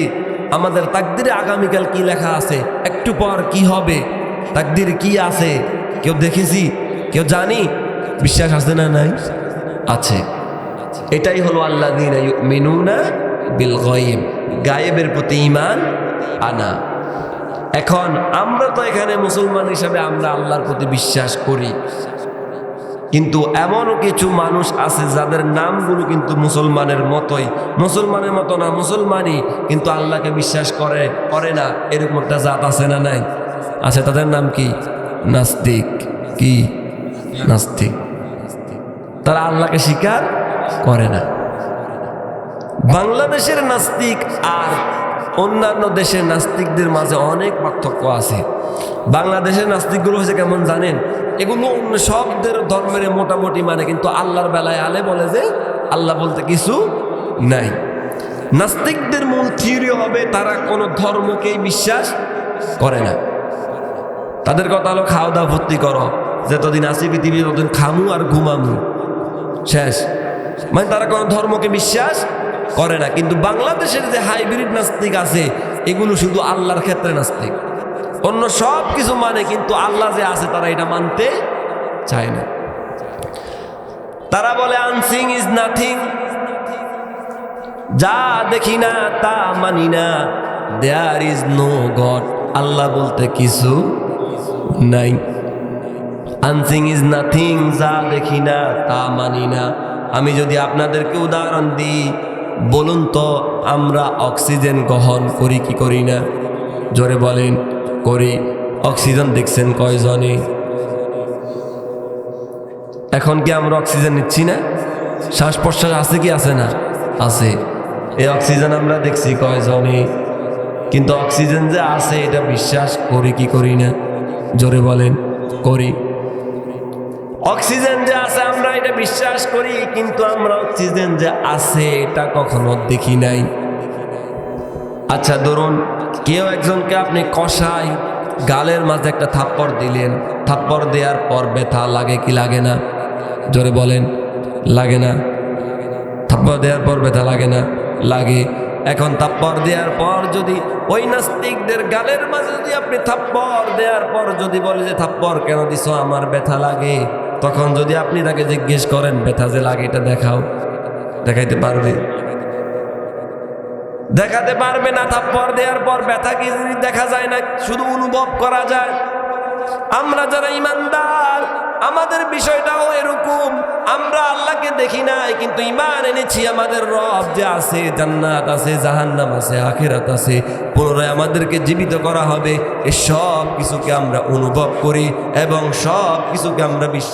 আমাদের তাকদীরে আগামীকাল কি লেখা আছে, একটু পর কি হবে, তাকদীর কি আছে, কেউ দেখেছি? কেউ জানি? বিশ্বাস আছে না নাই? আছে। এটাই হলো আল্লাযীনা ইউমিনুনা বিল গায়ব, গায়েবের প্রতি ঈমান আনা। এখন আমরা তো এখানে মুসলমান হিসাবে আমরা আল্লাহর প্রতি বিশ্বাস করি, কিন্তু এমনও কিছু মানুষ আছে যাদের নামগুলো কিন্তু মুসলমানের মতোই, মুসলমানের মতো না, মুসলমানই কিন্তু আল্লাহকে বিশ্বাস করে না, এরকম একটা জাত আছে না নাই? আছে। তাদের নাম কি? নাস্তিক। কি? নাস্তিক। তারা আল্লাহকে স্বীকার করে না। বাংলাদেশের নাস্তিক আর অন্যান্য দেশের নাস্তিকদের মাঝে অনেক পার্থক্য আছে। বাংলাদেশের নাস্তিকগুলো হচ্ছে কেমন জানেন? এগুলো অন্য সবদের ধর্মের মোটামুটি মানে, কিন্তু আল্লাহর বেলায় আলে বলে যে আল্লাহ বলতে কিছু নাই। নাস্তিকদের মূল থিওরি হবে তারা কোনো ধর্মকেই বিশ্বাস করে না। তাদের কথা হলো খাওয়া দাওয়া ভর্তি করো, যতদিন আসি পৃথিবী ততদিন খামু আর ঘুমামু, শেষ। মানে তারা কোনো ধর্মকে বিশ্বাস করে না। কিন্তু বাংলাদেশের যে হাইব্রিড নাস্তিক আছে, এগুলো শুধু আল্লাহর ক্ষেত্রে নাস্তিক, অন্য সব কিছু মানে, কিন্তু আল্লাহ যে আছে তারা এটা মানতে চায় না। তারা বলে আনসিং ইজ নাথিং, যা দেখি না তা মানি না, দেয়ার ইজ নো গড, আল্লাহ বলতে কিছু নাই। আনসিং ইজ নাথিং, যা দেখি না তা মানি না। আমি যদি আপনাদেরকে উদাহরণ দিই, বলুন তো আমরা অক্সিজেন গ্রহণ করি কি করি না? জোরে বলেন। করি। অক্সিজেন দেখছেন কয়জনে? এখন কি আমরা অক্সিজেন নিচ্ছি না? শ্বাস প্রশ্বাস আছে কি আছে না? আছে। এই অক্সিজেন আমরা দেখছি কয়জনে? কিন্তু অক্সিজেন যে আছে এটা বিশ্বাস করি কি করি না? জোরে বলেন। করি। অক্সিজেন যে আছে আমরা এটা বিশ্বাস করি, কিন্তু আমরা অক্সিজেন যে আছে এটা কখনো দেখি নাই। আচ্ছা ধরুন কেউ একজনকে আপনি কষায় গালের মাঝে একটা থাপ্পড় দিলেন, থাপ্পড় দেওয়ার পর ব্যথা লাগে কি লাগে না? জোরে বলেন। লাগে না? থাপ্পড় দেওয়ার পর ব্যথা লাগে না? লাগে। এখন থাপ্পড় দেওয়ার পর যদি ওই নাস্তিকদের গালের মাঝে যদি আপনি থাপ্পড় দেওয়ার পর যদি বলে যে থাপ্পড় কেন দিছো, আমার ব্যথা লাগে, তখন যদি আপনি তাকে জিজ্ঞেস করেন ব্যথা যে লাগে এটা দেখাও, দেখাইতে পারবে? দেখাতে পারবে না। থাপ্পড় দেওয়ার পর ব্যথা কি জিনিস দেখা যায় না, শুধু অনুভব করা যায়। আমরা যারা ইমানদার আমাদের বিষয়টাও এরকম, আমরা আল্লাহকে দেখি নাই কিন্তু ঈমান এনেছি আমাদের রব যে আছে, জান্নাত আছে, জাহান্নাম আছে, আখিরাত আছে, পুনরায় আমাদেরকে জীবিত করা হবে, এই সব কিছুকে আমরা অনুভব করি এবং সব কিছুকে আমরা বিশ্বাস